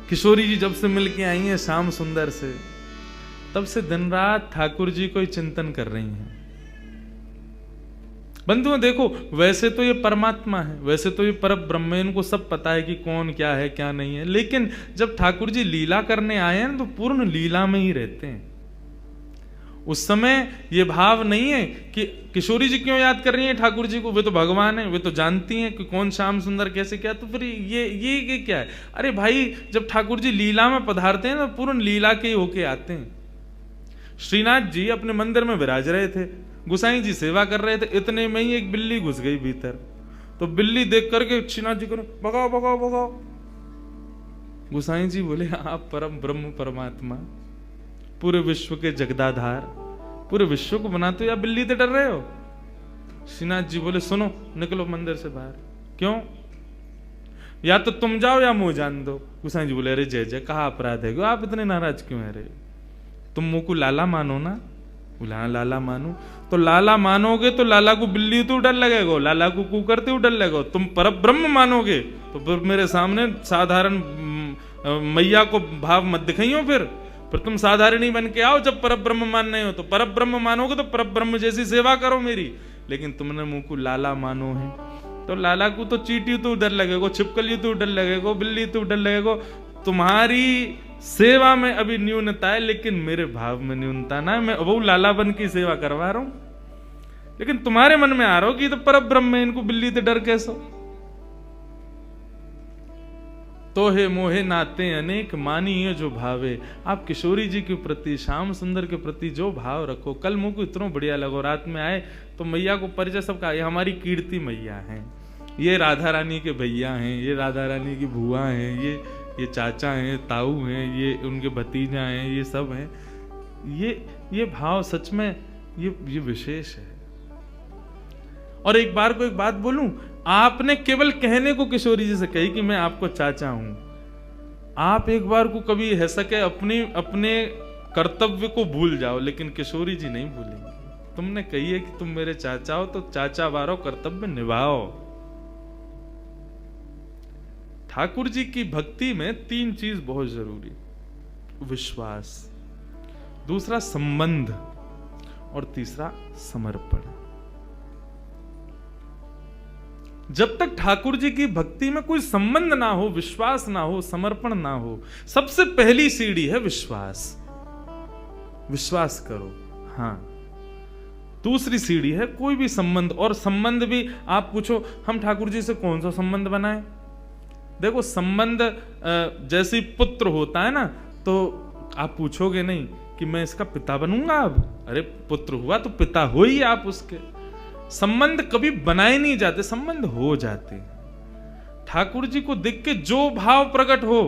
किशोरी जी जब से मिलके आई हैं श्याम सुंदर से, तब से दिन रात ठाकुर जी को ही चिंतन कर रही हैं। बंधुओं देखो, वैसे तो ये परमात्मा है, वैसे तो ये पर ब्रह्म है, इनको सब पता है कि कौन क्या है क्या नहीं है, लेकिन जब ठाकुर जी लीला करने आए हैं तो पूर्ण लीला में ही रहते हैं। उस समय ये भाव नहीं है कि किशोरी जी क्यों याद कर रही हैं ठाकुर जी को, वे तो भगवान है, वे तो जानती हैं कि कौन श्याम सुंदर कैसे क्या, तो फिर ये क्या है। अरे भाई, जब ठाकुर जी लीला में पधारते हैं तो पूर्ण लीला के होके आते हैं। श्रीनाथ जी अपने मंदिर में विराज रहे थे, गुसाई जी सेवा कर रहे थे, इतने में ही एक बिल्ली घुस गई भीतर। तो बिल्ली देख करके श्रीनाथ जी को भगाओ भगाओ भगाओ। गुसाई जी बोले, आप परम ब्रह्म परमात्मा, पूरे विश्व के जगदाधार, पूरे विश्व को बनाते हो, या बिल्ली से डर रहे हो? श्रीनाथ जी बोले, सुनो, निकलो मंदिर से बाहर। क्यों? या तो तुम जाओ या मुंह जान दो। गुसाई जी बोले, अरे जय जय, कहा अपराध है, आप इतने नाराज क्यों है? रे तुम मुंह को लाला मानो ना। बोला, लाला मानो, तो लाला मानोगे तो लाला को बिल्ली तो डर लगेगा, लाला को कू करते हुए डर लगेगा। तुम पर ब्रह्म मानोगे तो फिर मेरे सामने साधारण मैया को भाव मत दिखाइयो। फिर तुम साधारण ही बन के आओ। जब पर ब्रह्म मानने हो तो पर ब्रह्म मानोगे तो पर ब्रह्म जैसी सेवा करो मेरी। लेकिन तुमने मुंह को लाला मानो है, तो लाला को तो चींटी तो डर लगेगा, छिपकली तो डर लगेगा, बिल्ली तो डर लगेगा। तुम्हारी सेवा में अभी न्यूनता है, लेकिन मेरे भाव में न्यूनता ना है। मैं वो लाला बन की सेवा करवा रहा हूं, लेकिन तुम्हारे मन में आ रहा हो कि तो पर ब्रह्म है, इनको बिल्ली से डर कैसे? तो हे मोहे नाते अनेक मानिए जो भावे। आप किशोरी जी के प्रति, श्याम सुंदर के प्रति जो भाव रखो। कल मुझ को इतना बढ़िया लगो, रात में आए तो मैया को परिचय सबका, ये हमारी कीर्ति मैया हैं, ये राधा रानी के भैया हैं, ये राधा रानी की बुआ हैं, ये चाचा हैं, ताऊ हैं, ये उनके भतीजा हैं, ये सब हैं। ये भाव सच में ये विशेष है। और एक बार को एक बात बोलूं, आपने केवल कहने को किशोरी जी से कही कि मैं आपको चाचा हूं। आप एक बार को कभी है सके अपने कर्तव्य को भूल जाओ, लेकिन किशोरी जी नहीं भूलेंगे। तुमने कही है कि तुम मेरे चाचा हो, तो चाचा वारो कर्तव्य निभाओ। ठाकुर जी की भक्ति में तीन चीज बहुत जरूरी, विश्वास, दूसरा संबंध, और तीसरा समर्पण। जब तक ठाकुर जी की भक्ति में कोई संबंध ना हो, विश्वास ना हो, समर्पण ना हो, सबसे पहली सीढ़ी है विश्वास। विश्वास करो, हाँ। दूसरी सीढ़ी है कोई भी संबंध, और संबंध भी आप पूछो हम ठाकुर जी से कौन सा संबंध बनाए। देखो, संबंध जैसे पुत्र होता है ना, तो आप पूछोगे नहीं कि मैं इसका पिता बनूंगा अब। अरे पुत्र हुआ तो पिता हो ही आप उसके। संबंध कभी बनाए नहीं जाते, संबंध हो जाते हैं। ठाकुर जी को देख के जो भाव प्रकट हो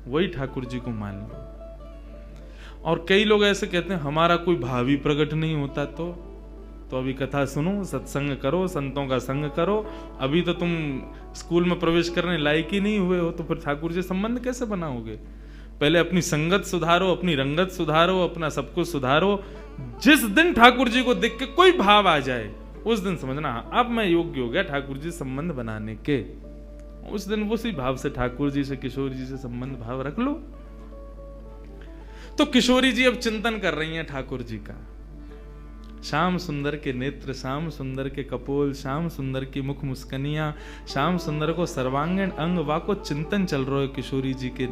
वही ठाकुर जी को मान लो। और कई लोग ऐसे कहते हैं हमारा कोई भाव ही प्रकट नहीं होता, तो अभी कथा सुनो, सत्संग करो, संतों का संग करो। अभी तो तुम स्कूल में प्रवेश करने लायक ही नहीं हुए हो, तो फिर ठाकुर जी संबंध कैसे बनाओगे? पहले अपनी संगत सुधारो, अपनी रंगत सुधारो, अपना सब कुछ सुधारो। जिस दिन ठाकुर जी को देख के कोई भाव आ जाए, उस दिन समझना अब मैं योग्य हो गया ठाकुर जी संबंध बनाने के। उस दिन उसी भाव से ठाकुर जी से, किशोरी जी से संबंध भाव रख लो। तो किशोरी जी अब चिंतन कर रही हैं ठाकुर जी का। श्याम सुंदर के नेत्र, श्याम सुंदर के कपोल, श्याम सुंदर की मुख मुस्कनियां, श्याम सुंदर को सर्वांगीण अंग वा को चिंतन चल रहा है किशोरी जी के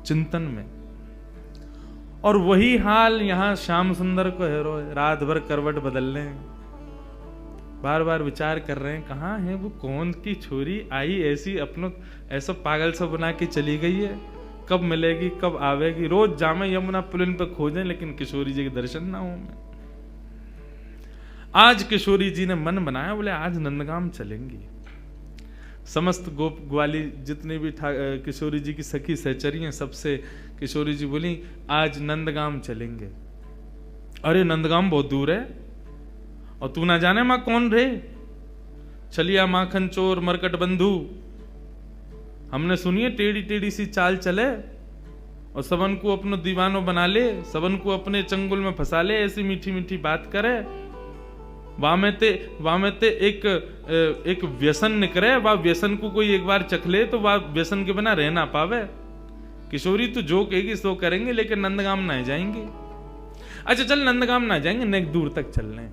चिंतन में। और वही हाल यहां श्याम सुंदर को है, रात भर करवट बदल रहे हैं, बार बार विचार कर रहे हैं कहाँ है वो, कौन की छोरी आई ऐसी अपनों ऐसा पागल सा बना के चली गई है, कब मिलेगी, कब आवेगी। रोज जामे यमुना पुलिन पर खोजें, लेकिन किशोरी जी के दर्शन ना हो। मैं आज किशोरी जी ने मन बनाया, बोले आज नंदगाम चलेंगी। समस्त गोप ग्वाली जितने भी किशोरी जी की सखी सहचरी हैं, सबसे किशोरी जी बोली आज नंदगाम चलेंगे। अरे नंदगाम बहुत दूर है, और तू ना जाने मां कौन रे, चलिया माखन चोर मरकट बंधु। हमने सुनिए टेढ़ी टेढ़ी सी चाल चले और सबन को अपनो दीवानो बना ले, सबन को अपने चंगुल में फंसा ले, ऐसी मीठी मीठी बात करे। वामेते एक व्यसन निकले, वह व्यसन को कोई एक बार चख ले तो वह व्यसन के बिना रह ना पावे। किशोरी तू जो कहेगी सो करेंगे, लेकिन नंदगाम ना जाएंगे। अच्छा चल नंदगाम ना जाएंगे, नेक दूर तक चल रहे।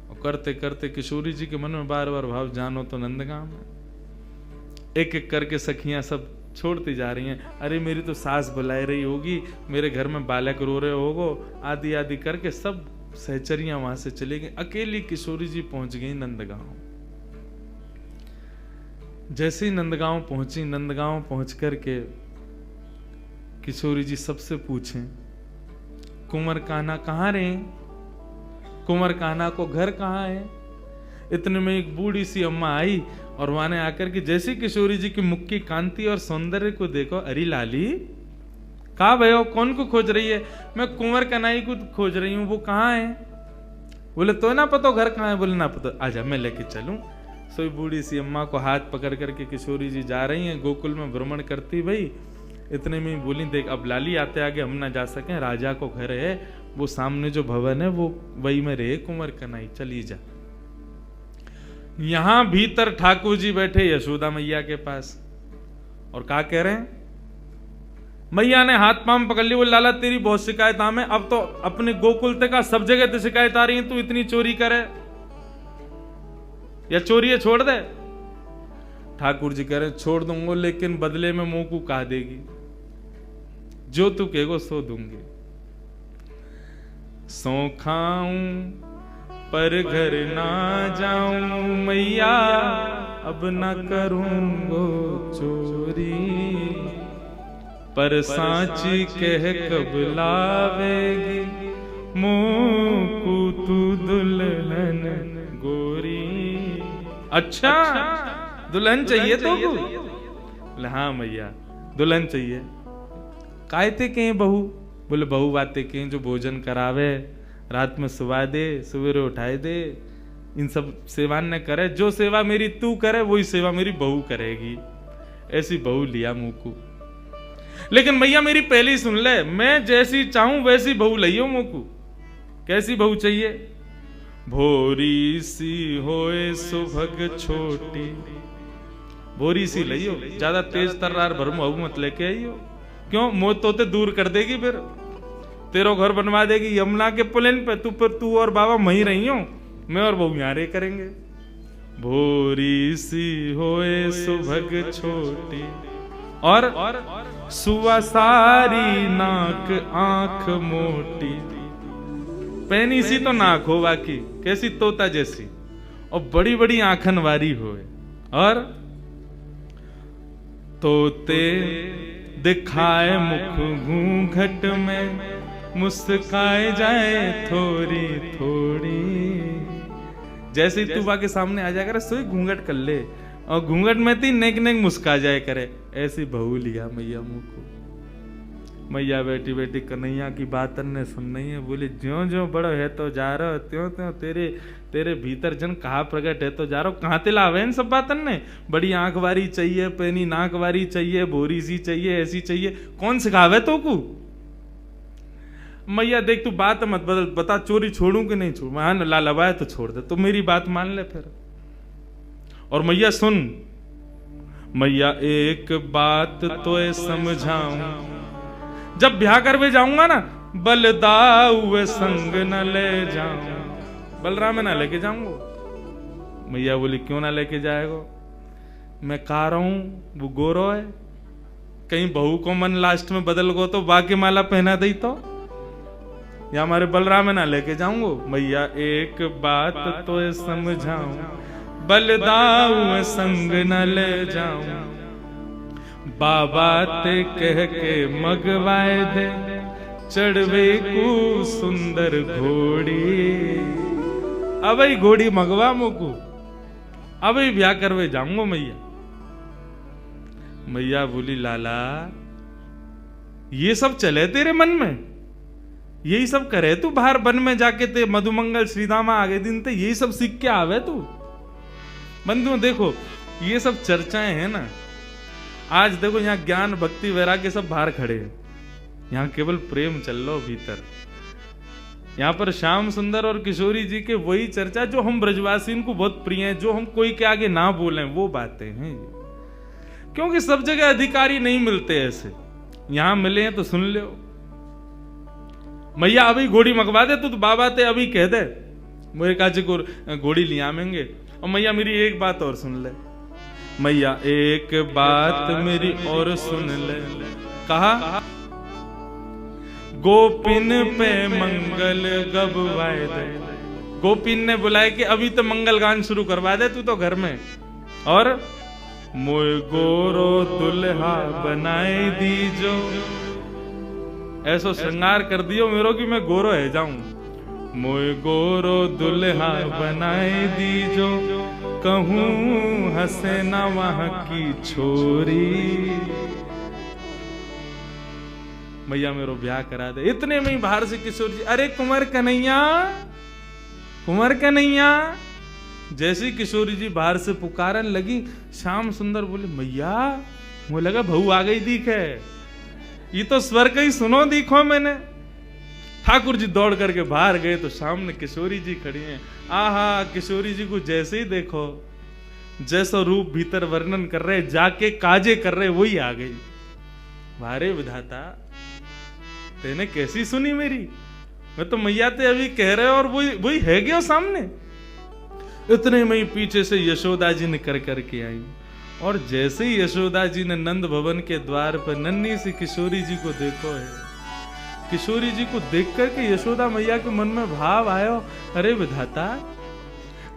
और करते करते किशोरी जी के मन में बार बार भाव, जानो तो नंदगाम है। एक एक करके सखियां सब छोड़ती जा रही हैं। अरे मेरी तो सास बुला रही होगी, मेरे घर में बालक रो रहे होगो, आदि आदि करके सब सहचरियां वहां से चली गई। अकेली किशोरी जी पहुंच गई नंदगांव। जैसे ही नंदगांव पहुंची, नंदगांव पहुंच करके किशोरी जी सबसे पूछें, कुंवर कान्हा कहाँ रहे? कुंवर कान्हा को घर कहाँ है? इतने में एक बूढ़ी सी अम्मा आई और वहां ने आकर के जैसे किशोरी जी की मुख की कांति और सौंदर्य को देखो, अरे लाली कहा भयो, कौन को खोज रही है? मैं कुंवर कन्हई को खोज रही हूँ, वो कहाँ है? बोले तो ना पता घर कहाँ है? बोले ना पता, आजा मैं लेके चलूं। सोई बूढ़ी सी अम्मा को हाथ पकड़ करके किशोरी जी जा रही हैं, गोकुल में भ्रमण करती भाई। इतने में बोली, देख अब लाली आते आगे हम ना जा सके, राजा को घर है, वो सामने जो भवन है वो वही में रहे कुंवर कन्हई, चली जा। यहां भीतर ठाकुर जी बैठे यशोदा मैया के पास और क्या कह रहे हैं? मैया ने हाथ पांव पकड़ लिया, बोले लाला तेरी बहुत शिकायत हमें, अब तो अपने गोकुल तक का सब जगह तो शिकायत आ रही है, तू इतनी चोरी करे या चोरी है छोड़ दे। ठाकुर जी कह रहे छोड़ दूंगा, लेकिन बदले में मुंह को कहा देगी, जो तू कहेगो सो दूंगी। सो खाऊं पर घर ना जाऊं मैया, अब ना करूंगो चोरी, पर सांची कह कब लावेगी, मुंह को तू दुल्हन गोरी। अच्छा दुल्हन चाहिए तो? बोले हाँ मैया दुल्हन चाहिए। कायते के बहू? बोले बहू बातें के जो भोजन करावे, रात में सुवा दे, सवेरे उठाए दे, इन सब सेवा न करे, जो सेवा मेरी तू करे वही सेवा मेरी बहू करेगी। ऐसी बहू लिया मुंह को। लेकिन मैया मेरी पहली सुन ले, मैं जैसी चाहूं वैसी बहू लियो मुंह को। कैसी बहू चाहिए? भोरी सी होए सुभग छोटी, भोरी सी लियो, ज्यादा तेज तर्रार भरम बहू मत लेके आइयो। क्यों? मौत तोते दूर कर देगी, फिर तेरो घर बनवा देगी यमुना के पुलिन पे, तू और बाबा वहीं रही हो, मैं और बहू यहाँ रे करेंगे। भोरी सी होए सुभग छोटी और सुवा सारी नाक आंख मोटी। पैनी सी तो नाक हो बाकी, कैसी तोता जैसी, और बड़ी बड़ी आंखन वारी होए, और तोते दिखाए मुख घूंघट में, मुस्काए जाए थोड़ी थोड़ी। जैसे ही तू बा के सामने आ जाया करे, सोई घूंघट कर ले, और घूंघट में ती नेक नेक मुस्का जाए करे। ऐसी बहू लिया मैया मुंह को। मैया बेटी बेटी कन्हैया की बात ने सुननी है। बोले ज्यों ज्यों बड़ो है तो जा रहा, त्यों त्यों तेरे भीतर जन कहा प्रकट है तो जा रहा। कहाँ ते लावे इन सब बातन ने? बड़ी आंख वारी चाहिए, पैनी नाक वारी चाहिए, बोरी सी चाहिए, ऐसी चाहिए, कौन सिखावे तो को? मैया देख तू बात मत बदल, बता चोरी छोड़ू कि नहीं छोड़ू? हाँ लालवाए तो छोड़ दे, तो मेरी बात मान ले फिर। और मैया सुन, मैया एक बात तो समझाऊं, जब ब्याह करवे जाऊंगा ना, बलदाऊ संग न ले जाऊं, बलराम ना लेके जाऊंगा। मैया बोली क्यों ना लेके जाएगा? मैं कह रहा हूं वो गोरो है, कहीं बहू को मन लास्ट में बदल गो तो बाकी माला पहना दई तो, या हमारे बलराम ना लेके जाऊंगा। मैया एक बात तो समझाऊं, बलदाऊ संग न ले जाऊं, बाबा ते कह के मगवाए दे, चढ़वे को सुंदर घोड़ी। अब घोड़ी मगवा मुकू, अब ब्याह करवे जाऊंगा मैया। मैया बोली लाला ये सब चले तेरे मन में, यही सब करे तू बाहर वन में जाके, ते मधुमंगल श्रीदामा आगे दिन ते यही सब सीख के आवे तू। बंधुओं देखो ये सब चर्चाएं हैं ना, आज देखो यहाँ ज्ञान भक्ति वैराग्य सब बाहर खड़े हैं, यहाँ केवल प्रेम चल लो भीतर। यहाँ पर श्याम सुंदर और किशोरी जी के वही चर्चा जो हम ब्रजवासी को बहुत प्रिय है, जो हम कोई के आगे ना बोलें वो बातें हैं। क्योंकि सब जगह अधिकारी नहीं मिलते ऐसे, यहां मिले हैं तो सुन लो। मैया अभी घोड़ी मंगवा दे, तू तो बाबा ते अभी कह दे मेरे काजे को घोड़ी लिया आवेंगे। और मैया मेरी एक बात और सुन ले, मैया एक बात मेरी और सुन ले। कहा गोपिन पे मंगल गबवाए दे। गोपिन ने बुलाया कि अभी तो मंगल गान शुरू करवा दे तू तो घर में, और मोय गोरो दुल्हा बनाए दीजो, ऐसो श्रृंगार कर दियो मेरो कि मैं गोरो है जाऊं। मोय गोरो दुल्हा बनाए दीजो, कहूं हंसे ना वहां की छोरी। मैया मेरो ब्याह करा दे। इतने में ही बाहर से किशोर जी, अरे कुंवर कन्हैया, कुंवर कन्हैया। जैसे किशोरी जी बाहर से पुकारन लगी, श्याम सुंदर बोले मैया, मुझे लगा बहू आ गई दिखे, ये तो स्वर का ही सुनो दिखो मैंने। ठाकुर जी दौड़ करके बाहर गए तो सामने किशोरी जी खड़ी हैं। आहा, किशोरी जी को जैसे ही देखो, जैसा रूप भीतर वर्णन कर रहे, जाके काजे कर रहे, वही आ गई। वारे विधाता, तेने कैसी सुनी मेरी? मैं तो मैया ते अभी कह रहे और वही है गया सामने। इतने में ही पीछे से यशोदा जी निकल करके आई, और जैसे ही यशोदा जी ने नंद भवन के द्वार पर नन्ही सी किशोरी जी को देखो है, किशोरी जी को देख करके यशोदा मैया के मन में भाव आयो, अरे विधाता,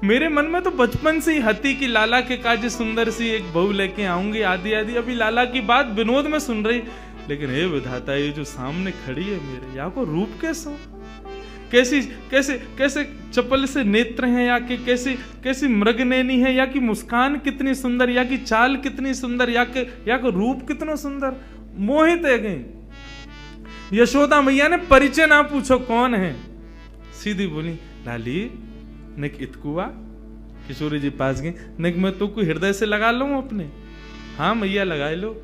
मेरे मन में तो बचपन से ही हती कि लाला के काजे सुंदर सी एक बहू लेके आऊंगी, आदि आदि। अभी लाला की बात विनोद में सुन रही, लेकिन हे विधाता, ये जो सामने खड़ी है मेरे, यहाँ को रूप कैसा, कैसी कैसे कैसे चपल से नेत्र हैं, या कि कैसी मृगनैनी है, या कि मुस्कान कितनी सुंदर, या कि चाल कितनी सुंदर, या कि रूप कितना सुंदर। मोहित है गई। यशोदा मैया ने परिचय ना पूछो कौन है, सीधी बोली लाली निक इतकुआ। किशोरी जी पास गई, निक मैं तो को हृदय से लगा लूं अपने। हाँ मैया लगाए लो।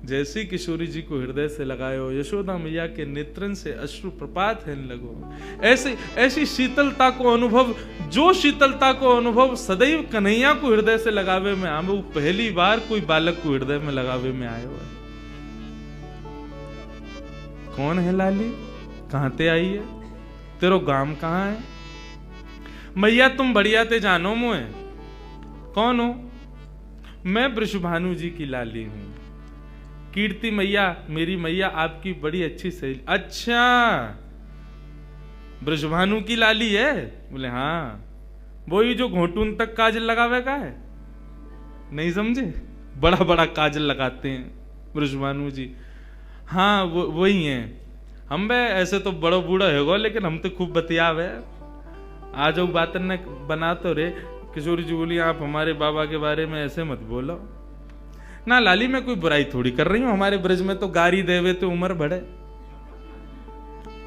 जैसे किशोरी जी को हृदय से लगायो, यशोदा मैया के नेत्रन से अश्रु प्रपात है लगो। ऐसी शीतलता को अनुभव, जो शीतलता को अनुभव सदैव कन्हैया को हृदय से लगावे में आवे, वो पहली बार कोई बालक को हृदय में लगावे में आयो है। कौन है लाली, कहां ते आई है, तेरो गांव कहां है? मैया तुम बढ़िया ते जानो मुझे। कौन हो? मैं वृषभानु जी की लाली हूं। कीर्ति मैया, मेरी मैया आपकी बड़ी अच्छी सहेली। अच्छा, वृषभानु की लाली है? बोले हाँ, वो ही जो घोटून तक काजल लगावे का है। नहीं समझे? बड़ा बड़ा काजल लगाते हैं वृषभानु जी। हाँ वही हैं। हम बे ऐसे तो बड़ो बूढ़ा है, लेकिन हम तो खूब बतियावे। आ जाओ बातन ने बना तो रे। किशोरी जी बोली आप हमारे बाबा के बारे में ऐसे मत बोलो ना लाली, मैं कोई बुराई थोड़ी कर रही हूं। हमारे ब्रज में तो गारी देवे तो उम्र बढ़े,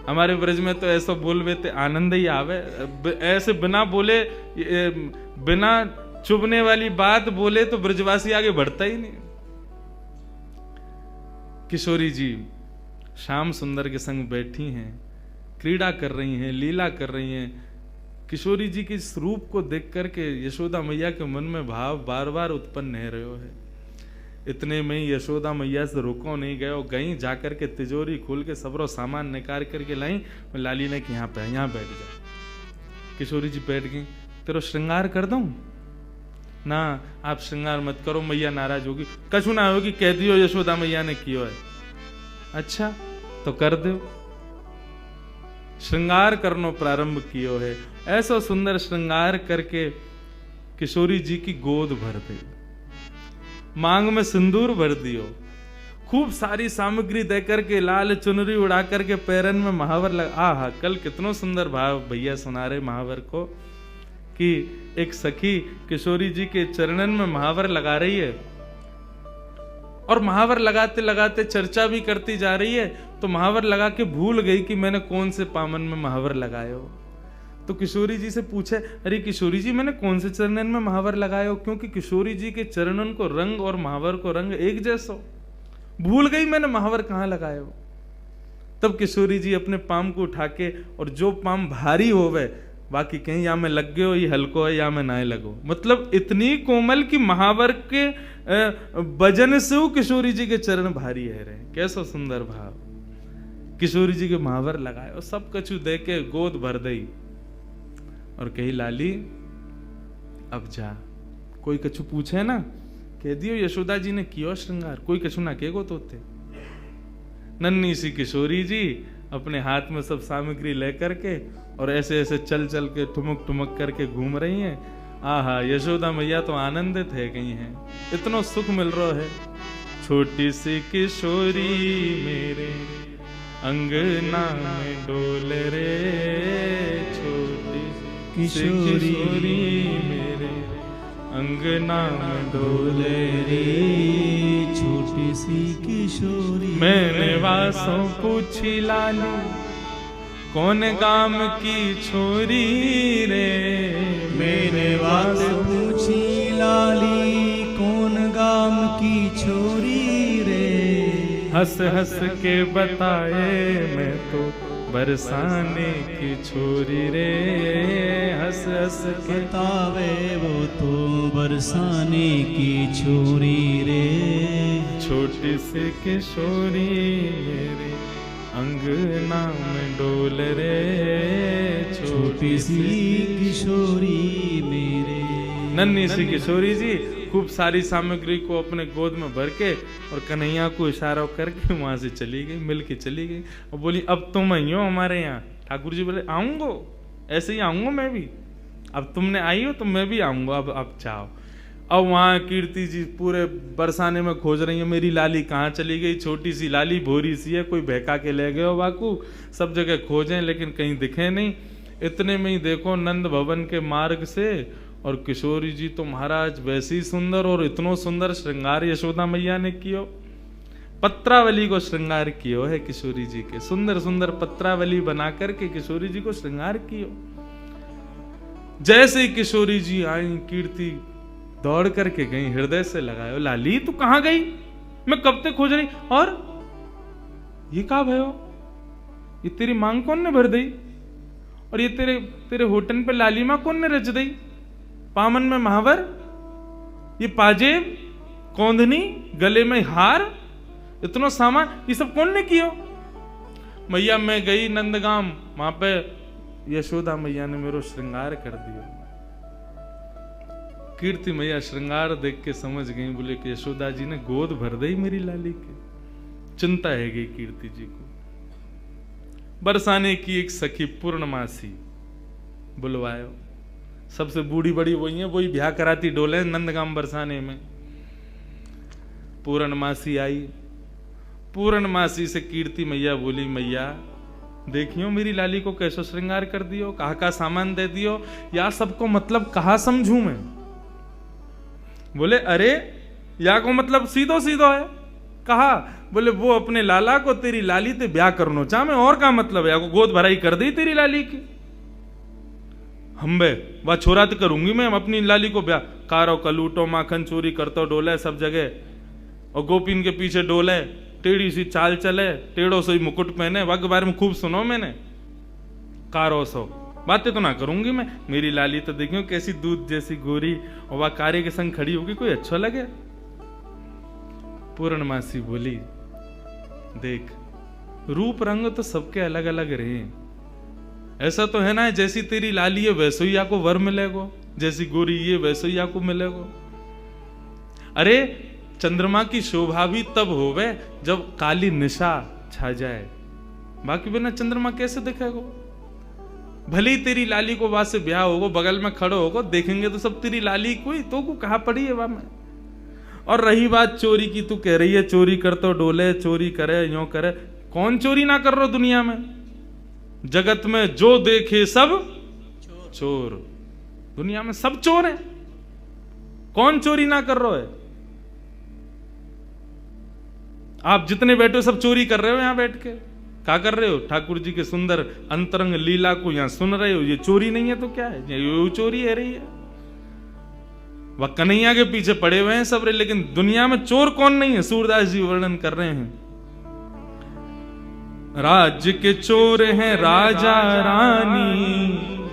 हमारे ब्रज में तो ऐसा बोलवे तो आनंद ही आवे। ऐसे बिना बोले, बिना चुभने वाली बात बोले तो ब्रजवासी आगे बढ़ता ही नहीं। किशोरी जी श्याम सुंदर के संग बैठी हैं, क्रीड़ा कर रही हैं, लीला कर रही हैं। किशोरी जी के इस रूप को देख करके यशोदा मैया के मन में भाव बार बार उत्पन्न हो रहे है। इतने में ही यशोदा मैया से रुको नहीं गए, गई जाकर के तिजोरी खोल के सबरो सामान निकाल करके लाई। लाली ने कि यहाँ पे, यहाँ बैठ जा। किशोरी जी बैठ गई। तेरो श्रृंगार कर दूं? ना आप श्रृंगार मत करो, मैया नाराज होगी। कछु ना होगी, कह दियो यशोदा मैया ने कियो है। अच्छा तो कर दो। श्रृंगार करनो प्रारंभ कियो है। ऐसा सुंदर श्रृंगार करके किशोरी जी की गोद भर दी, मांग में सिंदूर भर दियो, खूब सारी सामग्री दे करके, लाल चुनरी उड़ा करके पैरन में महावर लगा। आहा, कल कितना सुंदर भाव भैया सुना रहे महावर को, कि एक सखी किशोरी जी के चरणन में महावर लगा रही है, और महावर लगाते लगाते चर्चा भी करती जा रही है। तो महावर लगा के भूल गई कि मैंने कौन से पामन में महावर लगाए हो। तो किशोरी जी से पूछे, अरे किशोरी जी मैंने कौन से चरणन में महावर लगाए हो? क्योंकि किशोरी जी के चरणन को रंग और महावर को रंग एक जैसा, भूल गई मैंने महावर कहाँ लगाए हो। तब किशोरी जी अपने पाम को उठा के, और जो पाम भारी होवे बाकी कहीं या में लग गए हो, ये हल्को है, या में नाए लगो। मतलब इतनी कोमल कि महावर के भजन से वो किशोरी जी के चरण भारी है रहे। कैसा सुंदर भाव। किशोरी जी के महावर लगाए और सब कछु दे के गोद भर दई और कही लाली अब जा। कोई कछु पूछे ना कह दियो यशोदा जी ने कियो श्रृंगार, कोई कछु ना कहेगो तो थे। नन्ही सी किशोरी जी अपने हाथ में सब सामग्री लेकर के और ऐसे ऐसे चल चल के ठुमक ठुमक करके घूम रही हैं। आहा, यशोदा मैया तो आनंदित है गई हैं, इतना सुख मिल रहा है। छोटी सी किशोरी मेरे अंगना में डोल रे, छोटी किशोरी मेरे अंगना में डोले रे, छोटी सी किशोरी। मैंने वासों पूछी लाली कौन गाम की छोरी रे, मैंने वासों पूछी लाली कौन गाम की छोरी रे। हंस हंस के बताए मैं तो बरसाने की छोरी रे, हंस हंस के बतावे वो तो बरसाने की छोरी रे। छोटी सी किशोरी मेरे अंगना में डोल रे, छोटी सी किशोरी मेरे। नन्ही सी किशोरी जी खूब सारी सामग्री को अपने गोद में भर के और कन्हैया को इशारा करके वहां से चली गई, मिल के चली गई और बोली अब तुम आई हो हमारे यहाँ। ठाकुर जी बोले आऊंगो, ऐसे ही आऊंगा मैं भी, अब तुमने आई हो तो मैं भी आऊंगा, अब जाओ। अब वहां कीर्ति जी पूरे बरसाने में खोज रही है मेरी लाली कहाँ चली गई। छोटी सी लाली भोरी सी है, कोई बहका के ले गए हो बाकू, सब जगह खोजें लेकिन कहीं दिखे नहीं। इतने में ही देखो नंद भवन के मार्ग से और किशोरी जी तो महाराज वैसे ही सुंदर, और इतनो सुंदर श्रृंगार यशोदा मैया ने कियो। पत्रावली को श्रृंगार कियो है किशोरी जी के, सुंदर सुंदर पत्रावली बना करके किशोरी जी को श्रृंगार कियो। जैसे ही किशोरी जी आई कीर्ति दौड़ करके गई, हृदय से लगायो लाली तू कहां गई, मैं कब तक खोज रही। और ये कहा भयो, ये तेरी मांग कौन ने भर दी, और ये तेरे होटन पे लाली मां कौन ने रच दी। पामन में महावर, ये पाजेब, कौंधनी, गले में हार, इतना सामान ये सब कौन ने कियो। मैया मैं गई नंदगाम, वहां पे यशोदा मैया ने मेरा श्रृंगार कर दिया। कीर्ति मैया श्रृंगार देख के समझ गई, बोले कि यशोदा जी ने गोद भर दी मेरी लाली के। चिंता है गई कीर्ति जी को। बरसाने की एक सखी पूर्णमासी बुलवायो, सबसे बूढ़ी बड़ी वही है, वही ब्याह कराती डोले नंदगाम बरसाने में। पूर्णमासी आई, पूर्णमासी से कीर्ति मैया बोली मैया देखियो मेरी लाली को कैसो श्रृंगार कर दियो, कहा का सामान दे दियो, या सबको मतलब कहा समझू मैं। बोले अरे या को मतलब सीधो सीधो है, कहा बोले वो अपने लाला को तेरी लाली ते ब्याह करनो चाह मैं, और का मतलब है, या को गोद भराई कर दी तेरी लाली की। हम्बे वह छोरा तो करूंगी मैं अपनी लाली को ब्याह, कारो कलूटो माखन चोरी करतो डोले सब जगह, और गोपीन के पीछे डोले, टेढ़ी सी चाल चले, टेढ़ो से मुकुट पहने, वग बारे में खूब सुनो मैंने, कारो सो बातें तो ना करूंगी मैं। मेरी लाली तो देखियो कैसी दूध जैसी गोरी, और वह कार्य के संग खड़ी होगी, कोई अच्छा लगे। पूर्णमासी बोली देख रूप रंग तो सबके अलग अलग रहे, ऐसा तो है ना जैसी तेरी लाली है वैसे ही आपको वर मिलेगो, जैसी गोरी ये वैसे ही आपको मिलेगो। अरे चंद्रमा की शोभा भी तब होवे जब काली निशा छा जाए, बाकी बिना चंद्रमा कैसे दिखेगो। भले ही तेरी लाली को वहां से ब्याह होगो, बगल में खड़ो होगो, देखेंगे तो सब तेरी लाली कोई तो को कहा पड़ी है वहां में। और रही बात चोरी की, तू कह रही है चोरी कर तो डोले, चोरी करे यो करे, कौन चोरी ना कर रहा दुनिया में। जगत में जो देखे सब चोर, दुनिया में सब चोर हैं, कौन चोरी ना कर रहा है। आप जितने बैठे हो सब चोरी कर रहे हो, यहां बैठ के क्या कर रहे हो, ठाकुर जी के सुंदर अंतरंग लीला को यहां सुन रहे हो, ये चोरी नहीं है तो क्या है, ये चोरी है रही है। वह कन्हैया के पीछे पड़े हुए हैं सब, लेकिन दुनिया में चोर कौन नहीं है। सूरदास जी वर्णन कर रहे हैं, राज्य के चोर हैं राजा रानी,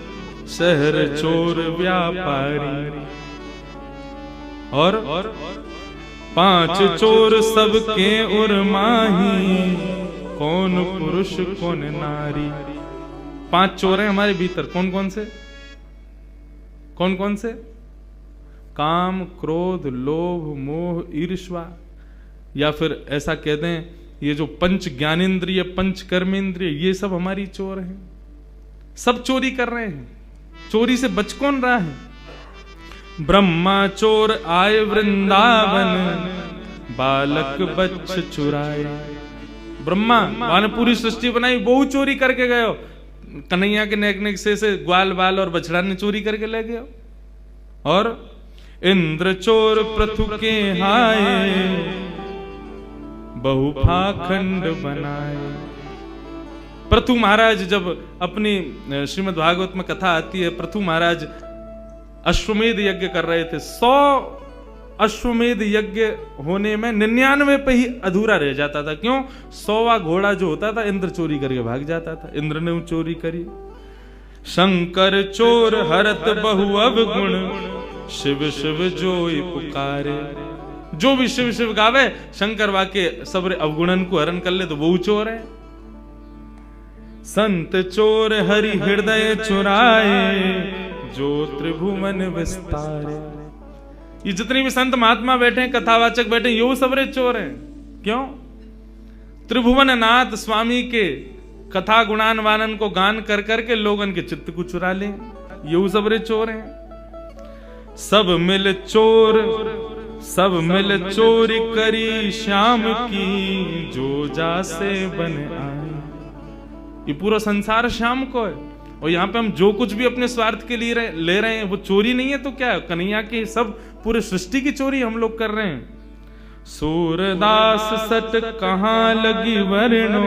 शहर चोर व्यापारी। और 5 चोर सबके उर्माही, कौन पुरुष कौन नारी। 5 चोर हैं हमारे भीतर, कौन कौन से? कौन कौन से? काम, क्रोध, लोभ, मोह, ईर्ष्या, या फिर ऐसा कह दें ये जो पंच ज्ञानेंद्रिय, पंच कर्मेंद्रिय, ये सब हमारी चोर हैं। सब चोरी कर रहे हैं। चोरी से बच कौन रहा है? ब्रह्मा चोर आए वृंदावन, बालक बच्च चुराए। ब्रह्मा ने पूरी सृष्टि बनाई, बहु चोरी करके गए हो। कन्हैया के नेक नेक से ग्वाल बाल और बछड़ा ने चोरी करके ले गए। और इंद्र चोर पृथु के हाय, बहु पाखंड बनाए। पृथु महाराज जब अपनी श्रीमद् भागवत में कथा आती है, पृथु महाराज अश्वमेध यज्ञ कर रहे थे। 100 अश्वमेध यज्ञ होने में 99 पे ही अधूरा रह जाता था। क्यों? 100वां घोड़ा जो होता था इंद्र चोरी करके भाग जाता था। इंद्र ने चोरी करी। शंकर चोर हरत बहु अवगुण, शिव शिव जोई पुकारे। जो भी शिव शिव गावे, शंकर वाके सबरे अवगुणन को हरण कर ले तो वो चोर है। संत चोर हरि हृदय चुराए, जो त्रिभुवन विस्तारे। ये जितने भी संत महात्मा बैठे हैं, कथावाचक बैठे हैं, ये सबरे चोर हैं। क्यों? त्रिभुवन नाथ स्वामी के कथा गुणान वानन को गान कर करके लोगन के चित्त को चुरा ले, ये सबरे चोर हैं। सब मिल चोर, सब मिल चोरी करी श्याम की, जो जासे बन आए। ये पूरा संसार श्याम को है, और यहाँ पे हम जो कुछ भी अपने स्वार्थ के लिए ले रहे हैं वो चोरी नहीं है तो क्या है? कन्हैया की सब पूरे सृष्टि की चोरी हम लोग कर रहे हैं। सूरदास सट कहाँ लगी वर्णो,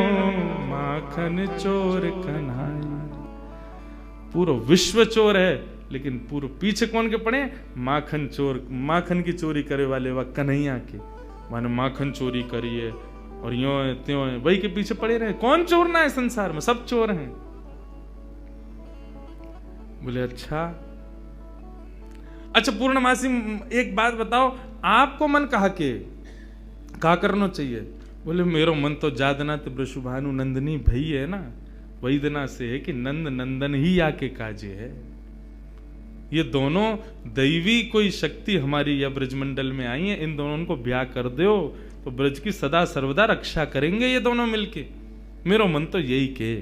माखन चोर कन्हैया। पूरा विश्व चोर है, लेकिन पूरे पीछे कौन के पड़े? माखन चोर। माखन की चोरी करे वाले वह कन्हैया के, माने माखन चोरी करी है और यो है त्यों है, वही के पीछे पड़े रहे। कौन चोर ना है संसार में? सब चोर हैं। बोले अच्छा पूर्णमासी एक बात बताओ, आपको मन कहा करना चाहिए? बोले मेरो मन तो जादना तो वृषभानु नंदनी भई है ना, वही दिना से है कि नंद नंदन ही आके काजे है। ये दोनों दैवी कोई शक्ति हमारी या ब्रजमंडल में आई है, इन दोनों को ब्याह कर दो तो ब्रज की सदा सर्वदा रक्षा करेंगे ये दोनों मिलके। मेरो मन तो यही के।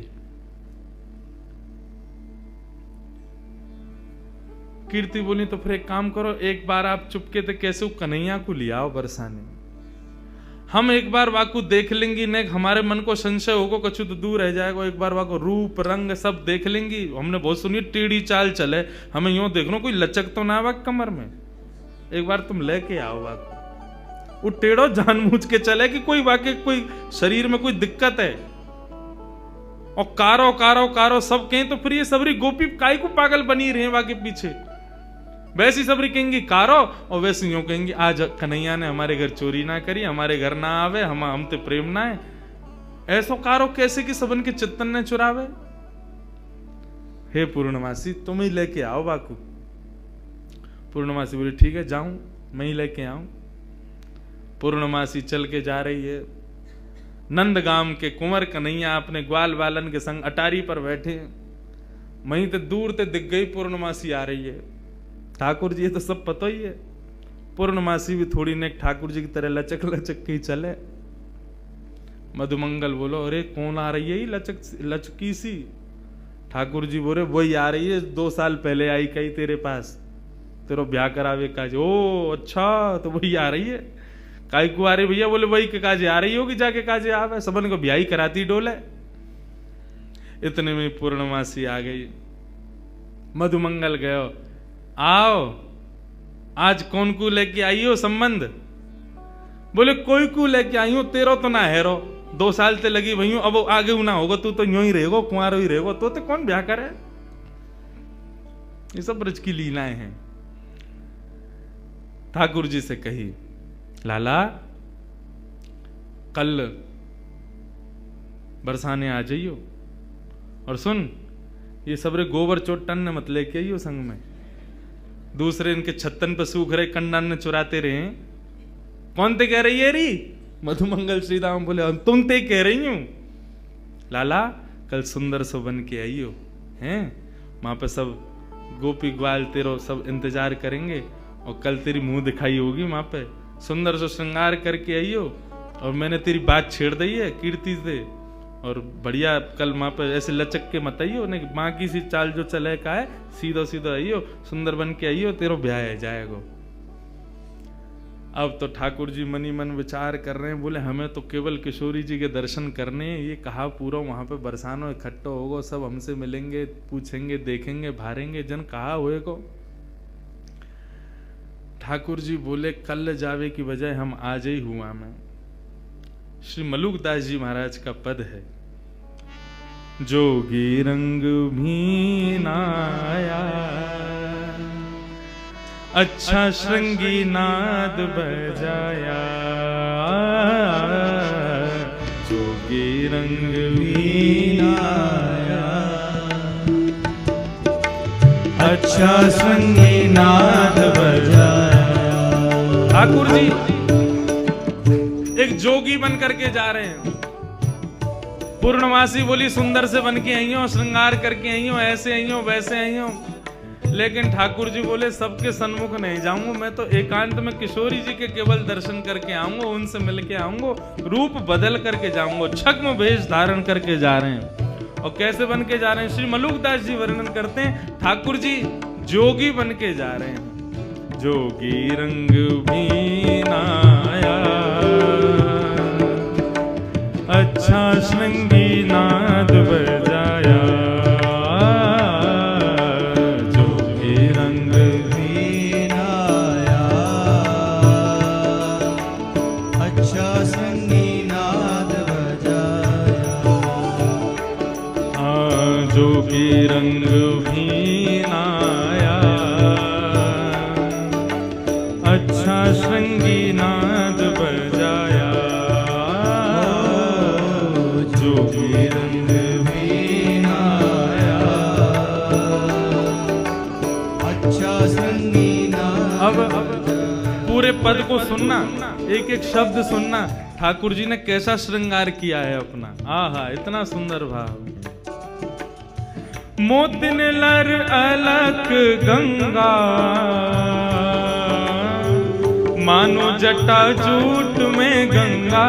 कीर्ति बोली तो फिर एक काम करो, एक बार आप चुपके थे कैसे कन्हैया को ले आओ बरसाने, हम एक बार वाकू देख लेंगी। ने हमारे मन को संशय होगा कछु तो दूर रह जाएगा। एक बार वाको रूप रंग सब देख लेंगी। हमने बहुत सुनी टेढ़ी चाल चले, हमें यूं देख लो कोई लचक तो ना वाक कमर में। एक बार तुम लेके आओ वाको, वो टेढ़ो जानबूझ के चले कि कोई वाके कोई शरीर में कोई दिक्कत है। और कारो कारो कारो सब कहें तो फिर ये सबरी गोपी काय को पागल बनी रहे वाके पीछे। वैसी सबरी कहेंगी कारो, और वैसे यूं कहेंगी आज कन्हैया ने हमारे घर चोरी ना करी, हमारे घर ना आवे, हम ते प्रेम ना है। ऐसो कारो कैसे कि सबन के चित्तन ने चुरावे। हे पूर्णमासी तुम ही लेके आओ बाकू। पूर्णमासी बोली ठीक है जाऊं, मैं ही लेके आऊं। पूर्णमासी चल के जा रही है। नंदगाम के कुंवर कन्हैया अपने ग्वाल बालन के संग अटारी पर बैठे। वहीं ते दूर ते दिख गई पूर्णमासी आ रही है। ठाकुर जी ये तो सब पता ही है। पूर्णमासी भी थोड़ी ने ठाकुर जी की तरह लचक लचक के ही चले। मधुमंगल बोलो अरे कौन आ रही है ये लचकी सी? ठाकुर जी बोले वही आ रही है, 2 साल पहले आई कही तेरे पास, तेरो ब्याह करावे काज। ओ अच्छा तो वही आ रही है। काई को आ रही भैया? बोले वही के काजे आ रही होगी, जाके काजे आवे, सबन को ब्याह ही कराती डोले। इतने में पूर्णमासी आ गई। मधुमंगल गयो, आओ आज कौन को लेके आई हो संबंध? बोले कोई को लेके आई हो, तेरो तो ना हेरो, 2 साल ते लगी वही हूं, अब आगे ना होगा, तू तो यूं ही रहेगो, कुंवारो ही रहेगो, तो कौन ब्याह करे? ये सब ब्रज की लीलाएं हैं। ठाकुर जी से कही लाला कल बरसाने आ जाइयो, और सुन ये सबरे गोबर चोट टन मत लेके आइयो संग में, दूसरे इनके छत्तन पे सूख रहे कंडन चुराते रहे। कौन ते कह रही है री? मधुमंगल श्रीराम बोले तुम ते कह रही हूं लाला, कल सुंदर सो बन के आइयो हैं, वहां पे सब गोपी ग्वाल तेरो सब इंतजार करेंगे और कल तेरी मुंह दिखाई होगी वहां पे, सुंदर सो श्रृंगार करके आइयो। और मैंने तेरी बात छेड़ दी है कीर्ति से, और बढ़िया कल वहां पे ऐसे लचक के मत आइयो, नहीं बाकी सी चाल जो चले का है, सीधो सीधो आइयो, सुंदर बन के आइयो, तेरो ब्याह है जाएगा। अब तो ठाकुर जी मनी मन विचार कर रहे हैं, बोले हमें तो केवल किशोरी जी के दर्शन करने हैं, ये कहा पूरा वहां पे बरसानो इकट्ठा होगा, सब हमसे मिलेंगे, पूछेंगे, देखेंगे, भारेंगे, जन कहा हुए को। ठाकुर जी बोले कल जावे की बजाय हम आज ही हुआ मैं। श्री मलुकदास जी महाराज का पद है, जोगी रंग भी नाया, अच्छा श्रृंगी नाद बजाया, जोगी रंग भी नाया, अच्छा श्रृंगी नाद बजाया। ठाकुर जी एक जोगी बन करके जा रहे हैं। पूर्णमासी बोली सुंदर से बन के आई हो, श्रृंगार करके आई हो, ऐसे आई हो, वैसे आई हो। लेकिन ठाकुर जी बोले सबके सन्मुख नहीं जाऊंगा, मैं तो एकांत में किशोरी जी के केवल दर्शन करके आऊंगा, उनसे मिल के आऊंगा, रूप बदल करके जाऊंगा। छद्म वेश धारण करके जा रहे हैं। और कैसे बन के जा रहे हैं? श्री मलुकदास जी वर्णन करते हैं, ठाकुर जी जोगी बन के जा रहे हैं। जोगी रंग भी नाया, अच्छा श्रृंगी नाद बजाया, जोगी रंग भी नाया, अच्छा श्रृंगी नाद बजाया, जोगी रंग भी नाया, अच्छा श्रृंगी नाद। अब पूरे पद को सुनना, एक एक शब्द सुनना, ठाकुर जी ने कैसा श्रृंगार किया है अपना। आहा, इतना सुंदर भाव। मोतिन लर अलक गंगा, मानो जटा जूट में गंगा,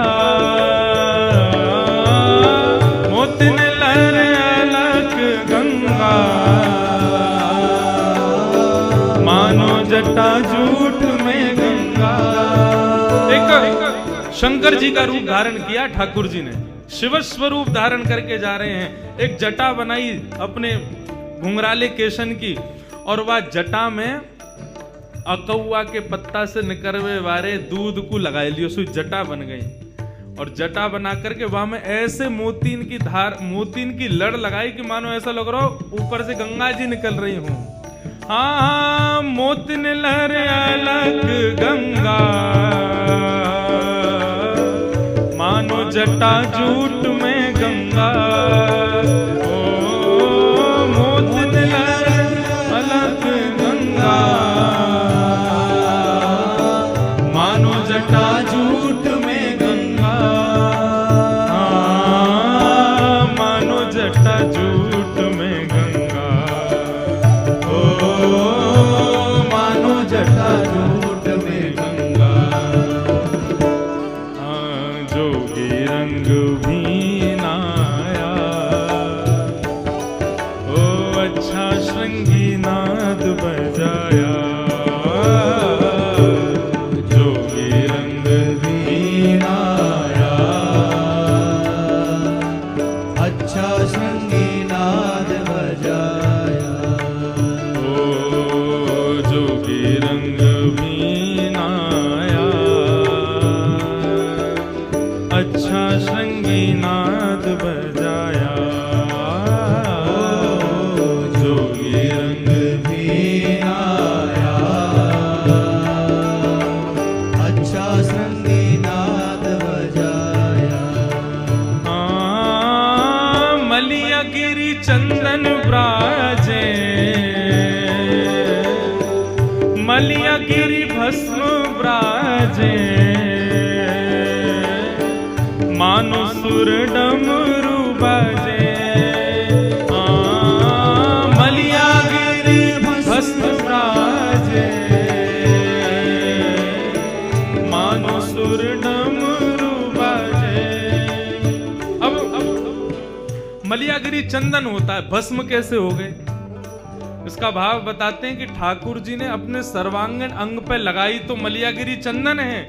मोतिन लर अलक गंगा, मानो जटा जूट में गंगा। एक शंकर जी का रूप धारण किया ठाकुर जी ने, शिव स्वरूप धारण करके जा रहे हैं। एक जटा बनाई अपने घुंघराले केशन की, और वह जटा में अकौआ के पत्ता से निकलवे वाले दूध को लगा लियो, सो जटा बन गई। और जटा बना करके वहां में ऐसे मोतीन की धार, मोतीन की लड़ लगाई कि मानो ऐसा लग रहा हो ऊपर से गंगा जी निकल रही हूं। हाँ, मोतिन लहर अलग गंगा, मानो जटा जूट में गंगा। ओ मोतिन लहर अलग गंगा, मानो जटा जूट में गंगा। मानो जटा जूट में गंगा, ओ मानो जटा जूट में गंगा। जोगी रंग भी नाया, ओ अच्छा श्रृंगी नाद बजाया। जोगी रंग भी नाया, अच्छा श्रृंगी नाद बजाया। ओ जोगी रंग भी नाया, अच्छा श्रृंगी नाद बजाया। जोगी रंग भी नाया, अच्छा श्रृंगी नाद बजाया। मलिया गिरी चंदन प्राण, मलिया गिरी भस्म ब्राजे, मानो सुर डमरू बाजे। मलिया गिरी भस्म ब्राजे, मानो सुर डमरू बाजे। अब मलियागिरी चंदन होता है, भस्म कैसे हो गए? इसका भाव बताते हैं कि ठाकुर जी ने अपने सर्वांगीण अंग पे लगाई तो मलियागिरी चंदन है,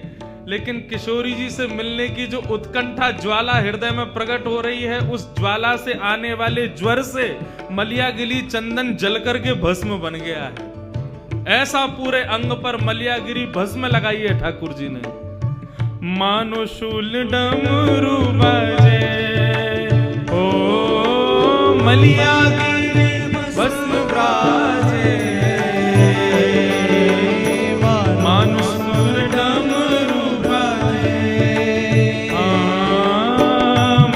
लेकिन किशोरी जी से मिलने की जो उत्कंठा ज्वाला हृदय में प्रकट हो रही है, उस ज्वाला से आने वाले ज्वर से मलियागिरी चंदन जल करके भस्म बन गया है। ऐसा पूरे अंग पर मलियागिरी भस्म लगाई है ठाकुर जी ने। मानो शूल डमरू बजे, ओ मलियागिरी भस्म ब्राजे, मानो सुर डमरू बाजे,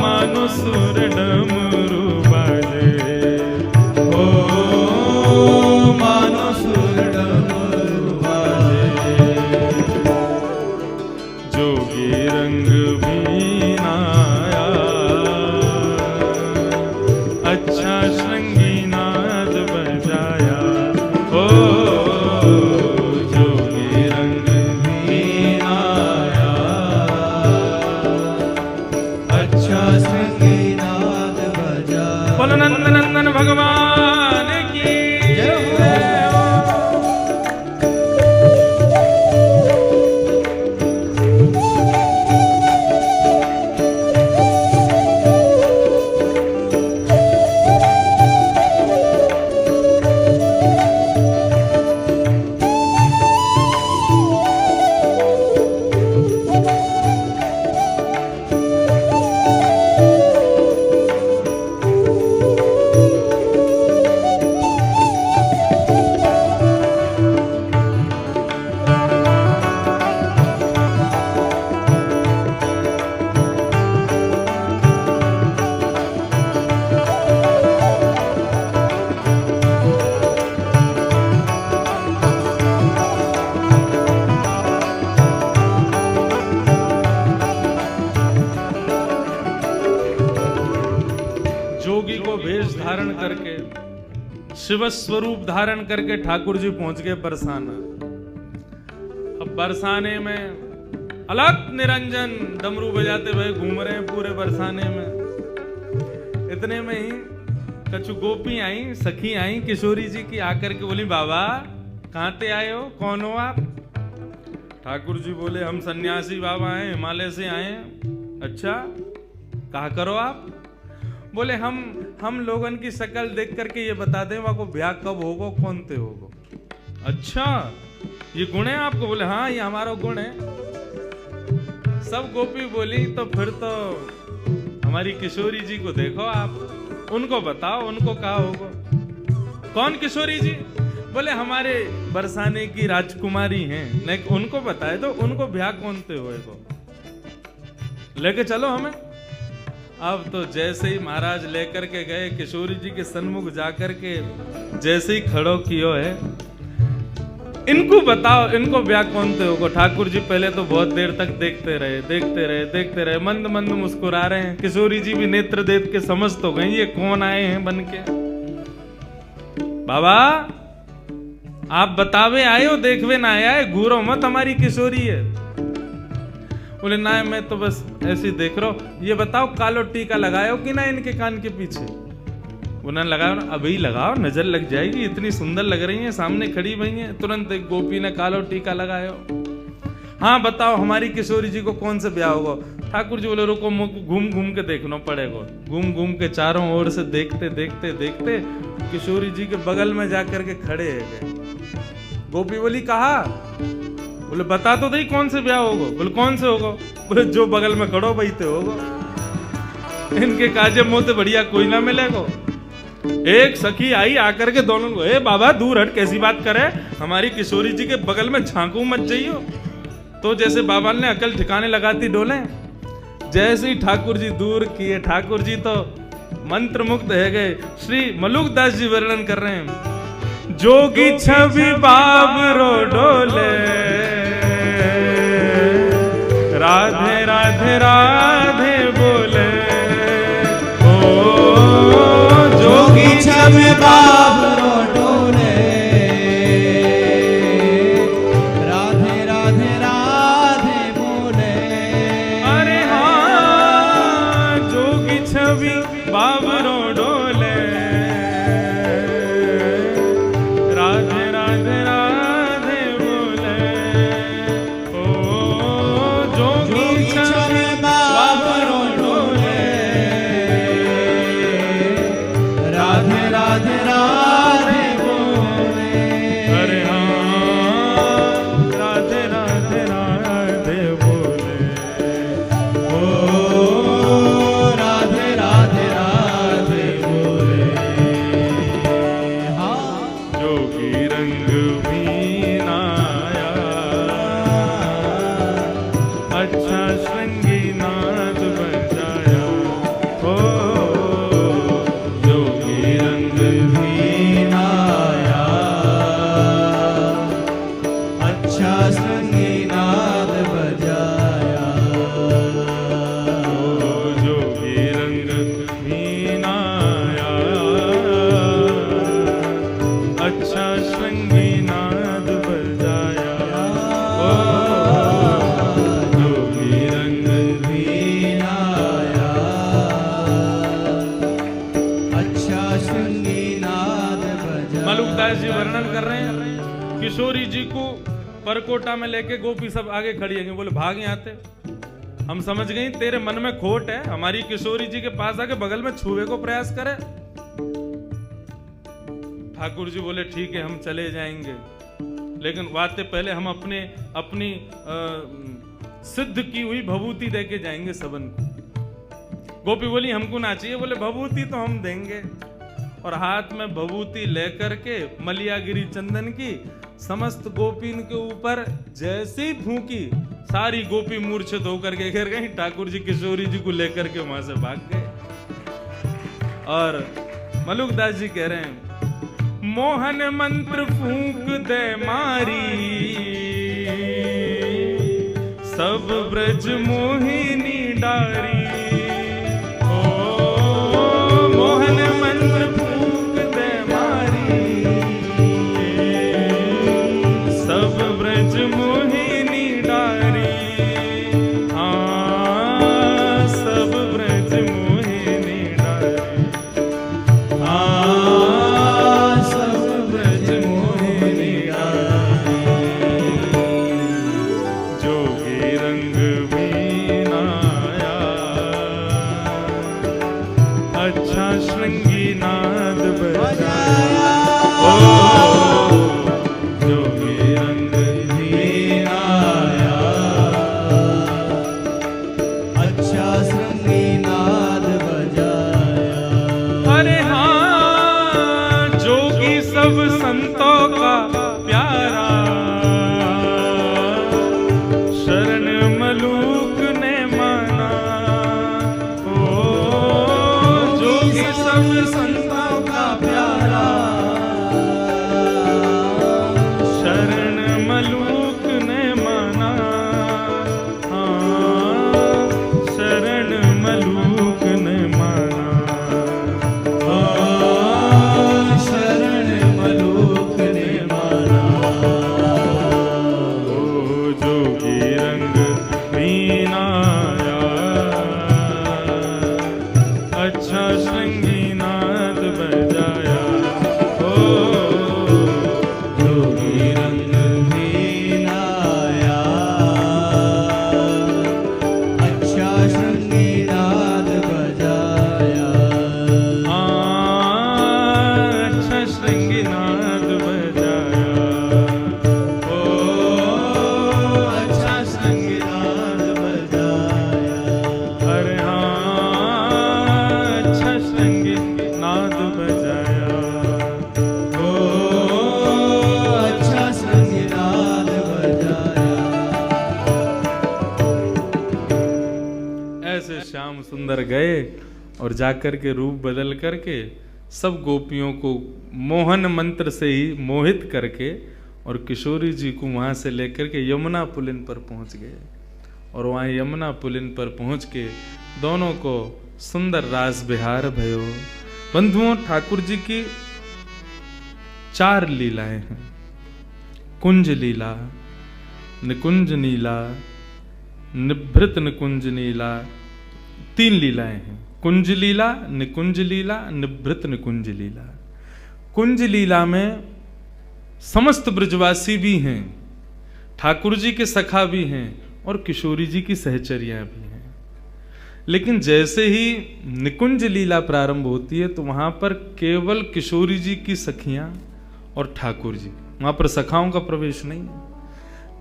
मानो सुर डमरू बाजे, ओ मानो सुर डमरू बाजे। जोगी रंग भी नाया, अच्छा श्रृंगी नाद बजाया। ओ जोगी रंग भी नाया, अच्छा श्रृंगी नाद बजाया। बोलो नंद नंदन भगवान की जय हो। जोगी को भेष धारण करके, शिव स्वरूप धारण करके ठाकुर जी पहुंच गए बरसाना। अब बरसाने में अलग निरंजन डमरू बजाते हुए घूम रहे हैं पूरे बरसाने में। इतने में ही कछु गोपी आई, सखी आई किशोरी जी की, आकर के बोली, बाबा कहाँ ते आए हो, कौन हो आप? ठाकुर जी बोले, हम सन्यासी बाबा हैं, हिमालय से आए हैं। अच्छा, कहा करो आप? बोले, हम लोगन की शक्ल देख करके ये बता दें वहां को ब्याह कब होगो, कौन ते होगो। अच्छा, ये गुण है आपको? बोले, हाँ ये हमारा गुण है। सब गोपी बोली, तो फिर तो हमारी किशोरी जी को देखो आप, उनको बताओ, उनको कहा होगो। कौन किशोरी जी? बोले, हमारे बरसाने की राजकुमारी हैं, नहीं उनको बताए तो उनको ब्याह कौन ते होएगो, लेके चलो हमें। अब तो जैसे ही महाराज लेकर के गए, किशोरी जी के सन्मुख जाकर के जैसे ही खड़ो कियो है, इनको बताओ, इनको ब्याह कौन थे होगो। ठाकुर जी पहले तो बहुत देर तक देखते रहे, मंद मंद मुस्कुरा रहे हैं। किशोरी जी भी नेत्र देख के समझ तो गई ये कौन आए हैं बन के। बाबा आप बतावे आए हो, देखवे ना आया है, घूरो मत, हमारी किशोरी है। बोले, ना मैं तो बस ऐसे ही देख रहा हूं। ये बताओ कालो टीका लगाओ कि ना इनके कान के पीछे? उन्होंने लगाओ ना, अभी लगाओ, नजर लग जाएगी, इतनी सुंदर लग रही हैं, सामने खड़ी हुई हैं। तुरंत एक गोपी ने कालो टीका लगायो। हाँ बताओ हमारी किशोरी जी को कौन से ब्याह होगा? ठाकुर जी बोले, रुको घूम घूम के देखना पड़ेगा। घूम घूम के चारों ओर से देखते देखते देखते किशोरी जी के बगल में जाकर के खड़े है। गोपी बोली, कहा? बोले, बता तो दही कौन से ब्याह होगा? बोले, कौन से होगा? बोले, जो बगल में खड़ो बैठे होगा, इनके काजे मोते बढ़िया कोई ना मिलेगा। एक सखी आई आकर के दोनों को, ए बाबा दूर हट, कैसी बात करे, हमारी किशोरी जी के बगल में झांकू मत जाइयो। तो जैसे बाबा ने अकल ठिकाने लगाती डोले, जैसे ही ठाकुर जी दूर किए, ठाकुर जी तो मंत्र मुक्त है गए। श्री मलुकदास जी वर्णन कर रहे हैं, जोगी छवि बाबरो डोले, राधे राधे राधे बोले। ओ जोगी छवि बाबरो डोले, राधे राधे राधे बोले। अरे हाँ, जोगी छवि बाबरो डोले, राधे राधे राधे बोले। ओ जोगी छवि बाबरो डोले, राधे राधे राधे बोले। अरे हाँ, राधे राधे राधे बोले। ओ राधे राधे राधे बोले। हाँ जोगी रंग मीनाया, अच्छा श्रृंगी नाद बजाया। ओ जोगी रंग मीनाया, अच्छा संगीनाद बजाया। ओ जोगी रंग मीनाया, अच्छा श्रृंगी नाद बजाया। ओ जोगी रंग मीनाया, अच्छा संगीनाद बजाया। मलुकदास जी वर्णन कर रहे हैं किशोरी जी को परकोटा में लेके गोपी सब आगे खड़ी है, बोले भाग यहाँ थे, हम समझ गए तेरे मन में खोट है, हमारी किशोरी जी के पास आके बगल में छुए को प्रयास करे। ठाकुर जी बोले ठीक है हम चले जाएंगे, लेकिन वाते पहले हम अपनी सिद्ध की हुई भभूति दे के जाएंगे सबन को। गोपी बोली हमको ना चाहिए, बोले भभूति तो हम देंगे। और हाथ में भभूति लेकर के मलियागिरी चंदन की समस्त गोपीन के ऊपर जैसे ही फूंकी, सारी गोपी मूर्छित होकर के गिर गई। ठाकुर जी किशोरी जी को लेकर के वहां से भाग गए। और मलुकदास जी कह रहे हैं मोहन मंत्र फूंक दे मारी, सब ब्रज मोहिनी डारी। ओ मोहन मंत्र फूंक दे मारी, सब ब्रज मोहिनी डारी। हाँ सब ब्रज मोहिनी डारी। हाँ सब ब्रज मोहिनी डारी। जोगी रंग मीनाया, अच्छा श्रृंगी नाद बजाया। ओ जोगी रंग मीनाया, अच्छा संगीनाद बजाया। अरे हाँ, जोगी सब संतों का प्यारा, शरण मलूक ने माना। ओ जोगी सब संतों का प्यारा, शरण मलूक ने माना। हाँ शरण मलूक ने माना। ओ शरण मलूक ने माना। ओ जोगी रंग मीनाया, अच्छा श्रृंगी नाद बजाया। ओ जोगी रंग मीनाया, अच्छा संगीनाद बजाया। हाँ अच्छा श्रृंगी नाद बजाया। ओ अच्छा संगीनाद बजाया। अरे हाँ अच्छा श्रृंगी नाद बजाया। ओ अच्छा संगीनाद बजाया। ऐसे श्याम सुंदर गए और जाकर के रूप बदल करके सब गोपियों को मोहन मंत्र से ही मोहित करके और किशोरी जी को वहाँ से लेकर के यमुना पुलिन पर पहुँच गए। और वहाँ यमुना पुलिन पर पहुँच के दोनों को सुंदर रास विहार भयो। बंधुओं, ठाकुर जी की 4 लीलाएं हैं। कुंज लीला, निकुंज नीला, निभृत निकुंज नीला, 3 लीलाएं हैं। कुंज लीला, निकुंज लीला, निभृत निकुंज लीला। कुंज लीला में समस्त ब्रजवासी भी हैं, ठाकुर जी के सखा भी हैं और किशोरी जी की सहचरियां भी हैं। लेकिन जैसे ही निकुंज लीला प्रारंभ होती है तो वहां पर केवल किशोरी जी की सखियां और ठाकुर जी, वहां पर सखाओं का प्रवेश नहीं है।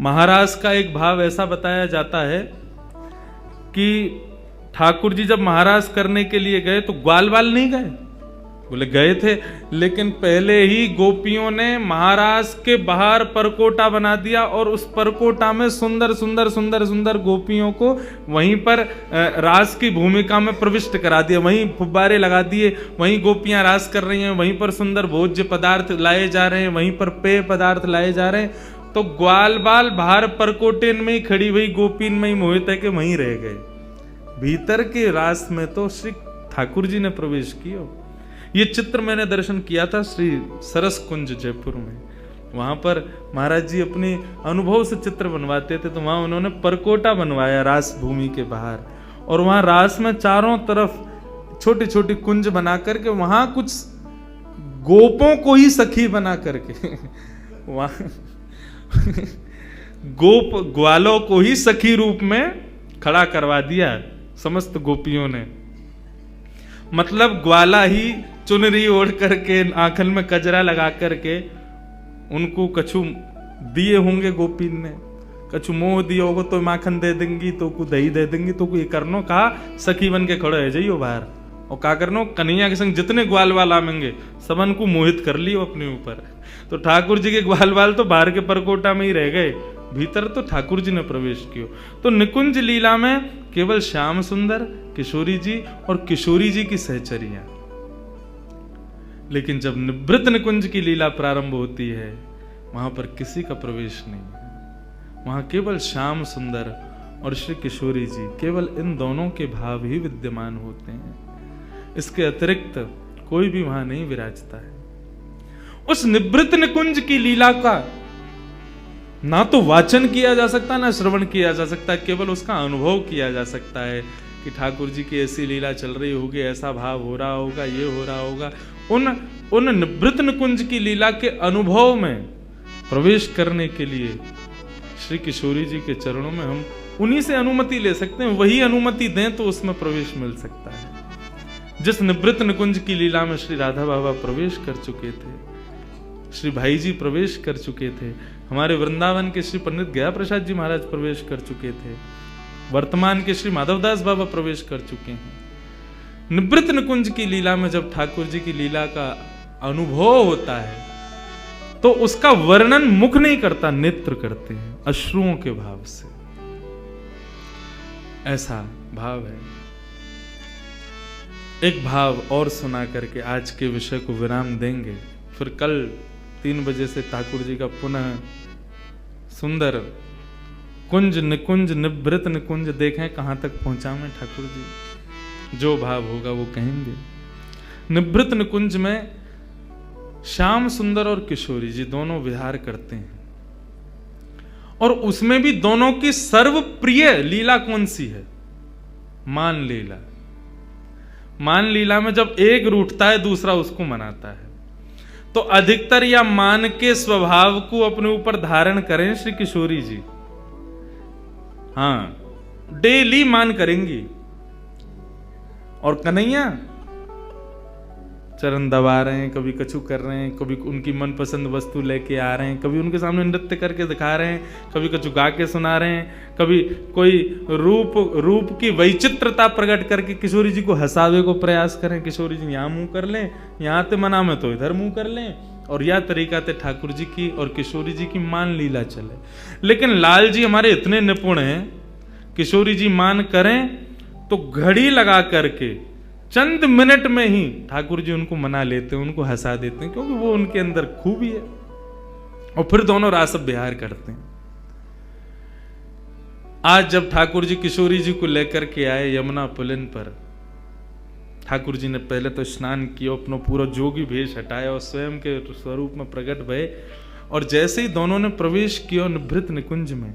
महाराज का एक भाव ऐसा बताया जाता है कि ठाकुर जी जब महाराज करने के लिए गए तो ग्वाल बाल नहीं गए, बोले गए थे, लेकिन पहले ही गोपियों ने महाराज के बाहर परकोटा बना दिया और उस परकोटा में सुंदर सुंदर सुंदर सुंदर गोपियों को वहीं पर रास की भूमिका में प्रविष्ट करा दिया। वहीं फुब्बारे लगा दिए, वहीं गोपियां रास कर रही हैं, वहीं पर सुंदर भोज्य पदार्थ लाए जा रहे हैं, वहीं पर पेय पदार्थ लाए जा रहे हैं। तो ग्वाल बाल बाहर परकोटेन में ही खड़ी हुई गोपीन में ही मोहित है कि वहीं रह गए। भीतर के रास में तो श्री ठाकुर जी ने प्रवेश किया। ये चित्र मैंने दर्शन किया था श्री सरस कुंज जयपुर में। वहां पर महाराज जी अपने अनुभव से चित्र बनवाते थे, तो वहां उन्होंने परकोटा बनवाया रास भूमि के बाहर, और वहां रास में चारों तरफ छोटी छोटी कुंज बना करके वहां कुछ गोपों को ही सखी बना करके वहां गोप ग्वालों को ही सखी रूप में खड़ा करवा दिया समस्त गोपियों ने। मतलब ग्वाला ही चुनरी ओढ़ करके आंखल में कजरा लगा करके उनको कछु दिए होंगे गोपीन ने, कछु मोह दिया होगा तो माखन दे देंगी, तो को दही दे देंगी, तो को ये करनो कहा सखी बन के खड़े है जाइयो बाहर, और का करनो कन्हैया के संग जितने ग्वाल वाल आमेंगे सबन को मोहित कर लियो अपने ऊपर। तो ठाकुर जी के ग्वाल वाल तो बाहर के परकोटा में ही रह गए, भीतर तो ठाकुर जी ने प्रवेश किया। तो निकुंज लीला में केवल श्याम सुंदर, किशोरी जी और किशोरी जी की सहचरियां। लेकिन जब निवृत्त निकुंज की लीला प्रारंभ होती है वहां पर किसी का प्रवेश नहीं है। वहां केवल श्याम सुंदर और श्री किशोरी जी, केवल इन दोनों के भाव ही विद्यमान होते हैं। इसके अतिरिक्त कोई भी वहां नहीं विराजता है। उस निवृत्त निकुंज की लीला का ना तो वाचन किया जा सकता, ना श्रवण किया जा सकता, केवल उसका अनुभव किया जा सकता है कि ठाकुर जी की ऐसी लीला चल रही होगी, ऐसा भाव हो रहा होगा, ये हो रहा होगा। उन निवृत्त निकुंज की लीला के अनुभव में प्रवेश करने के लिए श्री किशोरी जी के चरणों में हम उन्हीं से अनुमति ले सकते हैं। वही अनुमति दें तो उसमें प्रवेश मिल सकता है। जिस निवृत्त निकुंज की लीला में श्री राधा बाबा प्रवेश कर चुके थे, श्री भाई जी प्रवेश कर चुके थे, हमारे वृंदावन के श्री पंडित गया प्रसाद जी महाराज प्रवेश कर चुके थे, वर्तमान के श्री माधवदास बाबा प्रवेश कर चुके हैं। निवृत्त निकुंज की लीला में जब ठाकुर जी की लीला का अनुभव होता है तो उसका वर्णन मुख नहीं करता, नेत्र करते हैं अश्रुओं के भाव से। ऐसा भाव है। एक भाव और सुना करके आज के विषय को विराम देंगे, फिर कल 3 बजे से ठाकुर जी का पुनः सुंदर कुंज निकुंज निवृत्त निकुंज देखें कहां तक पहुंचा में ठाकुर जी। जो भाव होगा वो कहेंगे। निवृत्त निकुंज में श्याम सुंदर और किशोरी जी दोनों विहार करते हैं, और उसमें भी दोनों की सर्वप्रिय लीला कौन सी है? मान लीला। मान लीला में जब एक रूठता है दूसरा उसको मनाता है, तो अधिकतर या मान के स्वभाव को अपने ऊपर धारण करें श्री किशोरी जी। हां, डेली मान करेंगी, और कन्हैया चरण दबा रहे हैं, कभी कछु कर रहे हैं, कभी उनकी मनपसंद वस्तु लेके आ रहे हैं, कभी उनके सामने नृत्य करके दिखा रहे हैं, कभी कछु गा के सुना रहे हैं, कभी कोई रूप की वैचित्रता प्रकट करके किशोरी जी को हंसावे को प्रयास करें। किशोरी जी यहाँ मुंह कर लें, यहाँ ते मना में तो इधर मुंह कर लें, और यह तरीका ते ठाकुर जी की और किशोरी जी की मान लीला चले। लेकिन लाल जी हमारे इतने निपुण हैं, किशोरी जी मान करें तो घड़ी लगा करके चंद मिनट में ही ठाकुर जी उनको मना लेते हैं, उनको हंसा देते हैं, क्योंकि वो उनके अंदर खूबी है। और फिर दोनों रास विहार करते हैं। आज जब ठाकुर जी किशोरी जी को लेकर के आए यमुना पुलिन पर, ठाकुर जी ने पहले तो स्नान किया, अपना पूरा जोगी भेष हटाया और स्वयं के स्वरूप में प्रकट भये। और जैसे ही दोनों ने प्रवेश किया निभृत निकुंज में,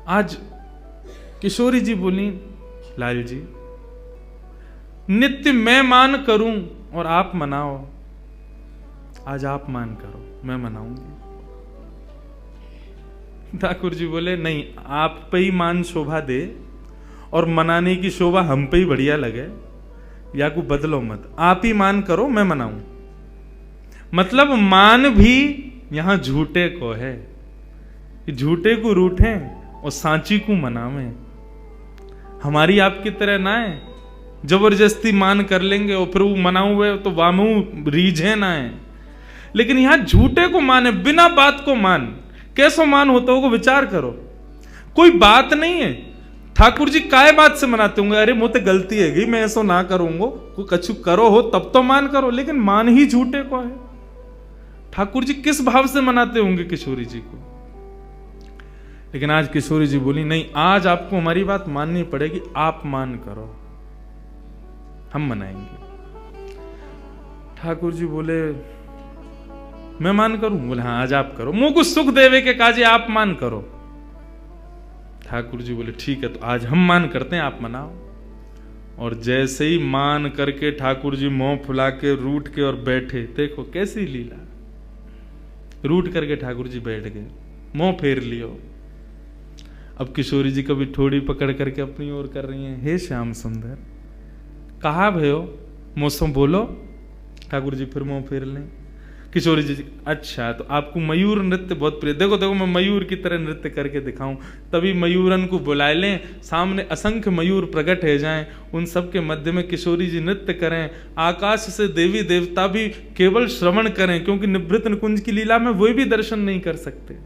आज किशोरी जी बोली, लाल जी नित्य मैं मान करूं और आप मनाओ, आज आप मान करो, मैं मनाऊंगी। ठाकुर जी बोले नहीं, आप पे ही मान शोभा दे और मनाने की शोभा हम पे ही बढ़िया लगे, या को बदलो मत, आप ही मान करो, मैं मनाऊं। मतलब मान भी यहां झूठे को है, झूठे को रूठे और सांची को मनावे। हमारी आपकी तरह ना है जबरदस्ती मान कर लेंगे और फिर वो मनाऊ हुए तो वामू रीझे ना है। लेकिन यहां झूठे को माने, बिना बात को मान। कैसो मान होता होगा विचार करो, कोई बात नहीं है। ठाकुर जी काय बात से मनाते होंगे, अरे मुझे गलती है, मैं ऐसा ना करूंगा, कोई कछु करो हो तब तो मान करो, लेकिन मान ही झूठे को है। ठाकुर जी किस भाव से मनाते होंगे किशोरी जी को। लेकिन आज किशोरी जी बोली नहीं, आज आपको हमारी बात माननी पड़ेगी, आप मान करो, हम मनाएंगे। ठाकुर जी बोले मैं मान करूं? बोले हाँ आज आप करो, मुंह को सुख देवे के काजे आप मान करो। ठाकुर जी बोले ठीक है, तो आज हम मान करते हैं, आप मनाओ। और जैसे ही मान करके ठाकुर जी मुंह फुला के रूठ के और बैठे, देखो कैसी लीला, रूठ करके ठाकुर जी बैठ गए, मुंह फेर लियो। अब किशोरी जी कभी ठोड़ी पकड़ करके अपनी ओर कर रही हैं, हे श्याम सुंदर कहा भयो, मौसम बोलो। ठाकुर जी फिर मुंह फेर लें। किशोरी जी अच्छा, तो आपको मयूर नृत्य बहुत प्रिय, देखो देखो मैं मयूर की तरह नृत्य करके दिखाऊं, तभी मयूरन को बुलाए लें, सामने असंख्य मयूर प्रकट हो जाएं, उन सब के मध्य में किशोरी जी नृत्य करें, आकाश से देवी देवता भी केवल श्रवण करें, क्योंकि निभृत निकुंज की लीला में वे भी दर्शन नहीं कर सकते,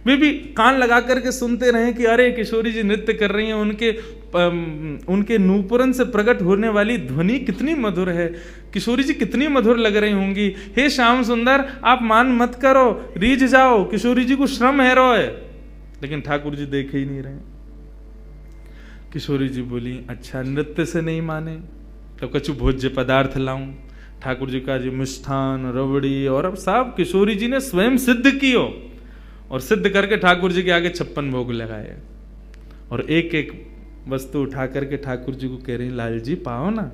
वे भी कान लगा करके सुनते रहे कि अरे किशोरी जी नृत्य कर रही हैं, उनके नूपुरन से प्रकट होने वाली ध्वनि कितनी मधुर है, किशोरी जी कितनी मधुर लग रही होंगी। हे श्याम सुंदर आप मान मत करो, रीझ जाओ, किशोरी जी को श्रम है रो है। लेकिन ठाकुर जी देखे ही नहीं रहे। किशोरी जी बोली अच्छा नृत्य से नहीं माने तो कछु भोज्य पदार्थ लाऊं। ठाकुर जी का जी मिष्ठान रबड़ी और अब सब किशोरी जी ने स्वयं सिद्ध कियो, और सिद्ध करके ठाकुर जी के आगे 56 भोग लगाए, और एक एक वस्तु उठा करके ठाकुर जी को कह रही लाल जी पाओ ना,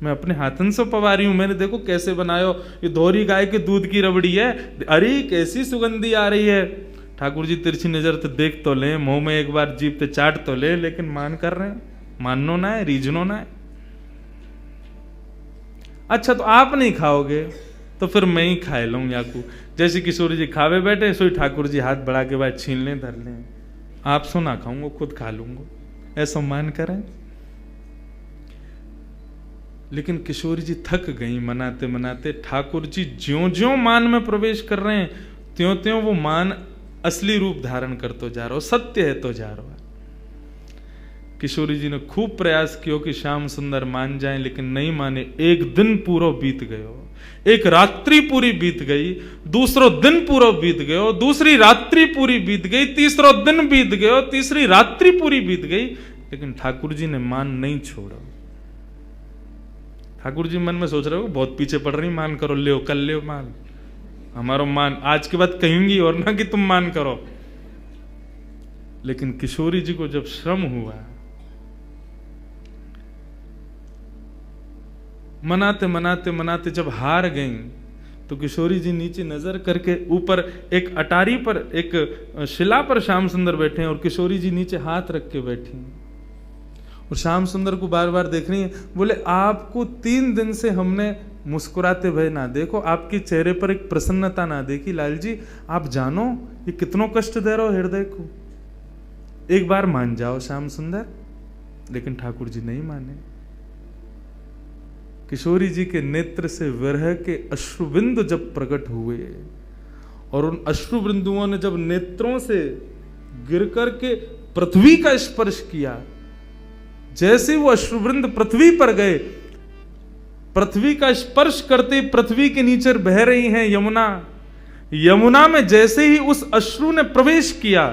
मैं अपने हाथन से पवा रही हूं, मैंने देखो कैसे बनायो, ये दोहरी गाय के दूध की रबड़ी है, अरे कैसी सुगंधी आ रही है। ठाकुर जी तिरछी नजर तो देख तो ले, मुंह में एक बार जीभ पे चाट तो ले, लेकिन मान कर रहे हैं, माननो ना है, रीझनो ना है। अच्छा तो आप नहीं खाओगे तो फिर मैं ही खाए लूं याकू। जैसे किशोरी जी खावे बैठे सोई ठाकुर जी हाथ बढ़ा के बाद छीन लें धर लें, आप सो ना खाऊंगा खुद खा लूंगा, ऐसा मान करें। लेकिन किशोरी जी थक गई मनाते मनाते। ठाकुर जी ज्यों ज्यों मान में प्रवेश कर रहे हैं त्यों त्यों वो मान असली रूप धारण करते जा रहा हो, सत्य है तो जा रहा है। किशोरी जी ने खूब प्रयास किया कि श्याम सुंदर मान जाएं, लेकिन नहीं माने। एक दिन पूरा बीत गयो, एक रात्रि पूरी बीत गई, दूसरो दिन पूरा बीत गयो, दूसरी रात्रि पूरी बीत गई, तीसरो दिन बीत गयो, तीसरी रात्रि पूरी बीत गई, लेकिन ठाकुर जी ने मान नहीं छोड़ा। ठाकुर जी मन में सोच रहे हो बहुत पीछे पड़ रही, मान करो, ले कल ले मान, हमारा मान आज के बाद कहेंगी और ना कि तुम मान करो। लेकिन किशोरी जी को जब श्रम हुआ, मनाते मनाते मनाते जब हार गई, तो किशोरी जी नीचे नजर करके ऊपर एक अटारी पर एक शिला पर श्याम सुंदर बैठे हैं, और किशोरी जी नीचे हाथ रख के बैठी हैं और श्याम सुंदर को बार बार देख रही हैं। बोले आपको 3 दिन से हमने मुस्कुराते भय ना देखो, आपके चेहरे पर एक प्रसन्नता ना देखी। लाल जी आप जानो ये कितनों कष्ट दे रहे हो हृदय को, एक बार मान जाओ श्याम सुंदर। लेकिन ठाकुर जी नहीं माने। किशोरी जी के नेत्र से विरह के अश्रुबिंदु जब प्रकट हुए, और उन अश्रुबिंदुओं ने जब नेत्रों से गिर कर के पृथ्वी का स्पर्श किया, जैसे वो अश्रुवृंद पृथ्वी पर गए, पृथ्वी का स्पर्श करते पृथ्वी के नीचे बह रही हैं यमुना। यमुना में जैसे ही उस अश्रु ने प्रवेश किया,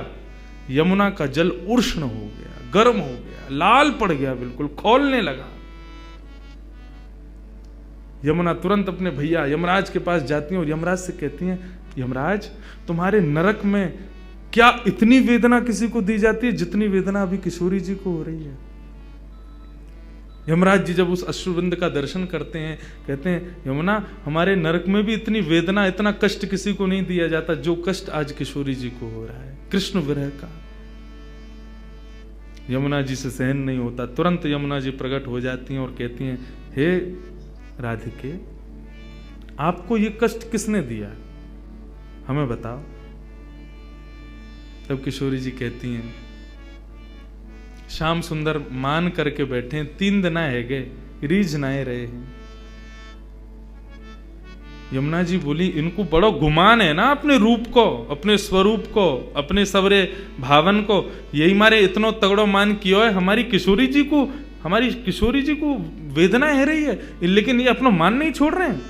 यमुना का जल उष्ण हो गया, गर्म हो गया, लाल पड़ गया, बिल्कुल खौलने लगा। यमुना तुरंत अपने भैया यमराज के पास जाती हैं और यमराज से कहती हैं, यमराज तुम्हारे नरक में क्या इतनी वेदना किसी को दी जाती है जितनी वेदना अभी किशोरी जी को हो रही है। यमराज जी जब उस अश्रुवृंद का दर्शन करते हैं, कहते हैं यमुना हमारे नरक में भी इतनी वेदना, इतना कष्ट किसी को नहीं दिया जाता जो कष्ट आज किशोरी जी को हो रहा है, कृष्ण विरह का। यमुना जी से सहन नहीं होता, तुरंत यमुना जी प्रकट हो जाती हैं और कहती हैं, हे राधिके, आपको ये कष्ट किसने दिया, हमें बताओ। तब किशोरी जी कहती हैं, श्याम सुंदर मान करके बैठे, 3 दिन है गए, रीझ नाए रहे हैं। यमुना जी बोली, इनको बड़ो गुमान है ना अपने रूप को, अपने स्वरूप को, अपने सवरे भावन को, यही मारे इतनो तगड़ो मान कियो है। हमारी किशोरी जी को वेदना है रही है, लेकिन ये अपना मान नहीं छोड़ रहे हैं।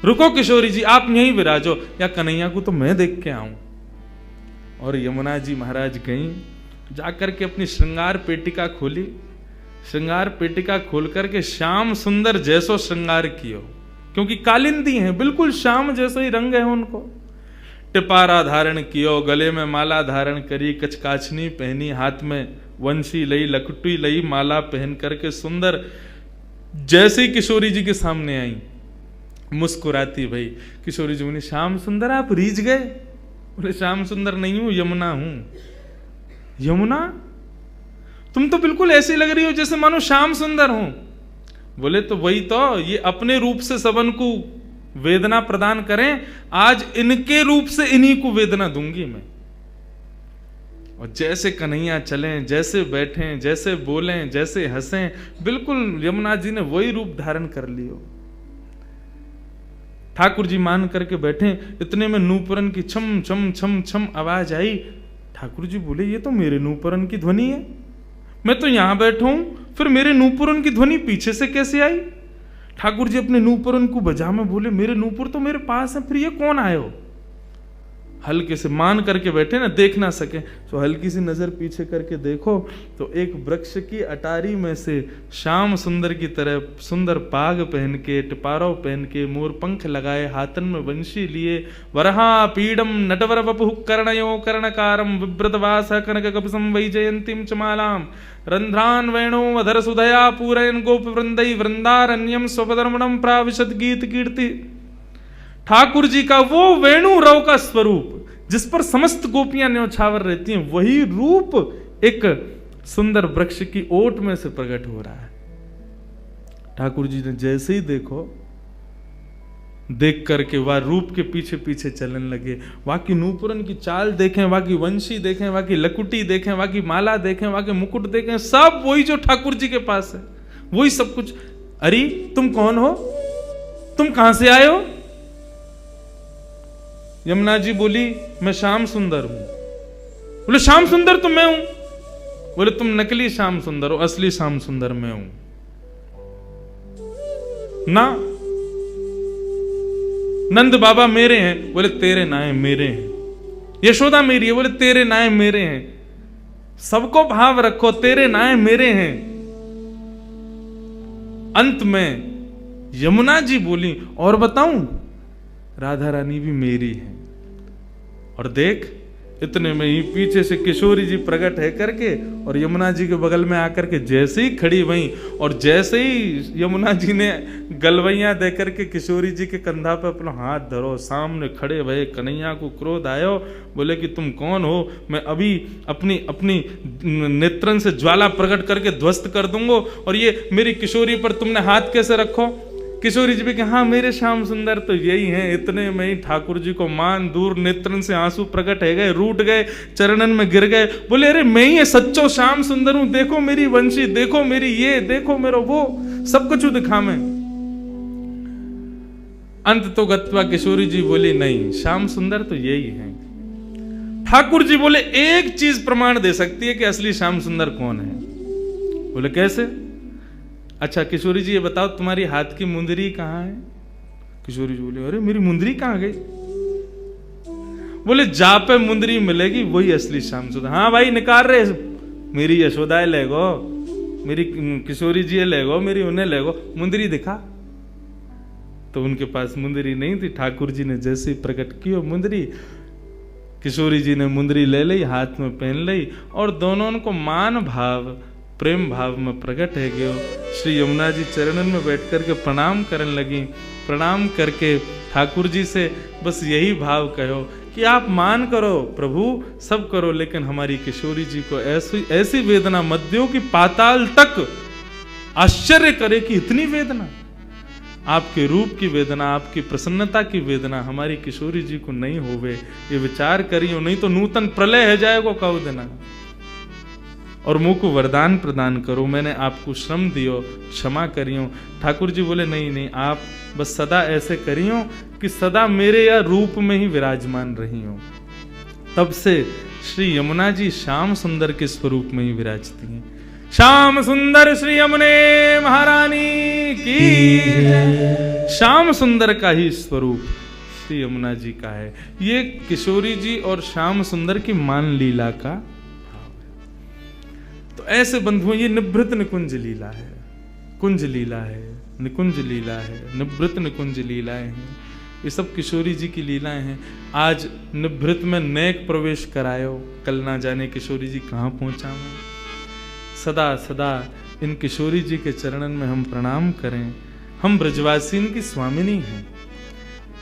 रुको किशोरी जी, आप यहीं विराजो, या कन्हैया को तो मैं देख के आऊं। और यमुना जी महाराज गई, जाकर के अपनी श्रृंगार पेटिका खोली, श्रृंगार पेटिका खोल करके श्याम सुंदर जैसो श्रृंगार कियो, क्योंकि कालिंदी हैं, बिल्कुल श्याम जैसे ही रंग है उनको। टिपारा धारण कियो, गले में माला धारण करी, कचकाचनी पहनी, हाथ में वंशी लई, लकटी लई, माला पहन करके सुंदर जैसे ही किशोरी जी के सामने आई, मुस्कुराती भाई। किशोरी जी बोली, श्याम सुंदर आप रीझ गए? बोले, श्याम सुंदर नहीं हूं, यमुना हूं। यमुना, तुम तो बिल्कुल ऐसी लग रही हो जैसे मानो श्याम सुंदर हो। बोले, तो वही तो, ये अपने रूप से सबन को वेदना प्रदान करें, आज इनके रूप से इन्हीं को वेदना दूंगी मैं। और जैसे कन्हैया चलें, जैसे बैठें, जैसे बोलें, जैसे हंसें, बिल्कुल यमुना जी ने वही रूप धारण कर लियो। ठाकुर जी मान करके बैठे, इतने में नूपुरन की छम छम छम छम आवाज आई। ठाकुर जी बोले, ये तो मेरे नूपुरन की ध्वनि है, मैं तो यहां बैठा हूं, फिर मेरे नूपुरन की ध्वनि पीछे से कैसे आई? ठाकुर जी अपने नूपुरन को बजा में बोले, मेरे नूपुर तो मेरे पास है, फिर ये कौन आयो? हल्के से मान करके बैठे ना, देख ना सके, तो हल्की सी नजर पीछे करके देखो तो एक वृक्ष की अटारी में से श्याम सुंदर की तरह सुंदर पाग पहन के, टिपारो पहन के, मोर पंख लगाए, हाथन में वंशी लिए, वरहा पीडम नटवर वपु कर्णयो कर्णकारम विव्रतवास कनक कपिसं वैजयंतीम चमालाम रंध्रान वेणो अधर सुधया पूरयन गोप वृंदई वृंदारण्यम स्वपदर्मणम प्राविशद गीत कीर्ति। ठाकुर जी का वो वेणु रव का स्वरूप, जिस पर समस्त गोपियां न्यौछावर रहती हैं, वही रूप एक सुंदर वृक्ष की ओट में से प्रकट हो रहा है। ठाकुर जी ने जैसे ही देखो, देख करके वह रूप के पीछे पीछे चलने लगे। वहां की नूपुरन की चाल देखें, वहां की वंशी देखें, वहां की लकुटी देखें, वहां की माला देखें, वहां के मुकुट देखें, सब वही जो ठाकुर जी के पास है, वही सब कुछ। अरे तुम कौन हो, तुम कहां से आए हो? यमुना जी बोली, मैं श्याम सुंदर हूं। बोले, श्याम सुंदर तो मैं हूं। बोले, तुम नकली श्याम सुंदर हो, असली श्याम सुंदर मैं हूं ना। नंद बाबा मेरे हैं। बोले, तेरे नाए मेरे हैं। यशोदा मेरी है। बोले, तेरे नाए मेरे हैं। सबको भाव रखो, तेरे नाए मेरे हैं। अंत में यमुना जी बोली, और बताऊं, राधा रानी भी मेरी है। और देख, इतने में ही पीछे से किशोरी जी प्रकट है करके और यमुना जी के बगल में आकर के जैसे ही खड़ी वहीं, और जैसे ही यमुना जी ने गलवैया दे करके किशोरी जी के कंधा पे अपना हाथ धरो, सामने खड़े भये कन्हैया को क्रोध आयो। बोले कि तुम कौन हो? मैं अभी अपनी नेत्रन से ज्वाला प्रकट करके ध्वस्त कर दूंगा, और ये मेरी किशोरी पर तुमने हाथ कैसे रखो? किशोरी जी भी कि हाँ, मेरे श्याम सुंदर तो यही हैं। इतने में ही ठाकुर जी को मान दूर नेत्रन से आंसू प्रकट है गए, रूठ गए, चरणन में गिर गए। बोले, अरे मैं ही सच्चो श्याम सुंदर हूं, देखो मेरी वंशी, देखो मेरी ये, देखो मेरा वो, सब कुछ दिखा मैं। अंत तो गत्वा किशोरी जी बोली, नहीं, श्याम सुंदर तो यही है। ठाकुर जी बोले, एक चीज प्रमाण दे सकती है कि असली श्याम सुंदर कौन है। बोले कैसे? अच्छा किशोरी जी ये बताओ तुम्हारी हाथ की मुंदरी कहाँ है? किशोरी जी बोले अरे मेरी मुंदरी कहाँ गई? बोले जा पे मुंदरी मिलेगी वही असली श्याम सुंदर। हाँ भाई निकाल रहे, मेरी यशोदाए ले गो, मेरी किशोरी जी ले गो, मेरी उन्हें ले गो, मुंदरी दिखा। तो उनके पास मुंदरी नहीं थी। ठाकुर जी ने जैसे प्रकट की वो मुंदरी, किशोरी जी ने मुंदरी ले ली, हाथ में पहन ली और दोनों को मान भाव प्रेम भाव में प्रकट है गयो। श्री यमुना जी चरणन में बैठ करके प्रणाम करने लगी। प्रणाम करके ठाकुर जी से बस यही भाव कहो कि आप मान करो प्रभु, सब करो, लेकिन हमारी किशोरी जी को ऐसी ऐसी वेदना मत दो कि पाताल तक आश्चर्य करे कि इतनी वेदना, आपके रूप की वेदना, आपकी प्रसन्नता की वेदना हमारी किशोरी जी को नहीं होवे, ये विचार करियो, नहीं तो नूतन प्रलय है जाएगो कहो देना। और मुंह को वरदान प्रदान करो, मैंने आपको श्रम दियो, क्षमा करियो। ठाकुर जी बोले नहीं नहीं, आप बस सदा ऐसे करियो कि सदा मेरे या रूप में ही विराजमान रही हो। तब से श्री यमुना जी श्याम सुंदर के स्वरूप में ही विराजती हैं। श्याम सुंदर श्री यमुने महारानी की। श्याम सुंदर का ही स्वरूप श्री यमुना जी का है। ये किशोरी जी और श्याम सुंदर की मान लीला का भाव है। तो ऐसे बंधुओं ये निभृत निकुंज लीला है, कुंज लीला है, निकुंज लीला है, निभृत निकुंज लीलाएं हैं। ये सब किशोरी जी की लीलाएं हैं। आज निभृत में नेक प्रवेश करायो, कल ना जाने किशोरी जी कहाँ पहुंचा मैं। सदा सदा इन किशोरी जी के चरणन में हम प्रणाम करें। हम ब्रजवासीन की स्वामिनी हैं।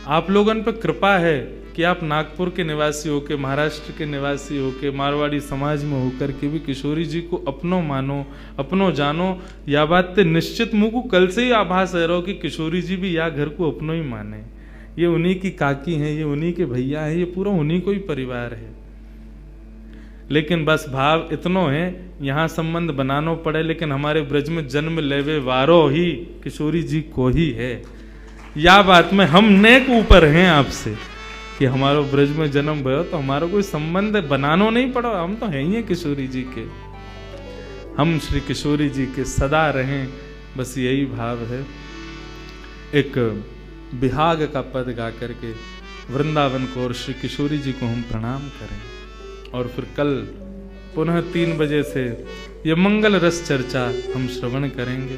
आप लोगन पर कृपा है कि आप नागपुर के निवासी होके, महाराष्ट्र के निवासी होके, मारवाड़ी समाज में होकर के भी किशोरी जी को अपनो मानो, अपनो जानो। या बात ते निश्चित मुझको कल से ही आभास है रहो कि किशोरी जी भी या घर को अपनो ही माने। ये उन्हीं की काकी हैं, ये उन्हीं के भैया हैं, ये पूरा उन्हीं को ही परिवार है। लेकिन बस भाव इतनो है, यहाँ संबंध बनानो पड़े, लेकिन हमारे ब्रज में जन्म लेवे वारो ही किशोरी जी को ही है। या बात में हम नेक ऊपर हैं आपसे कि हमारो ब्रज में जन्म भयो तो हमारा कोई संबंध बनानो नहीं पड़ो, हम तो हैं ही किशोरी जी के। हम श्री किशोरी जी के सदा रहें, बस यही भाव है। एक बिहाग का पद गा करके वृंदावन को और श्री किशोरी जी को हम प्रणाम करें। और फिर कल पुनः 3 बजे से ये मंगल रस चर्चा हम श्रवण करेंगे।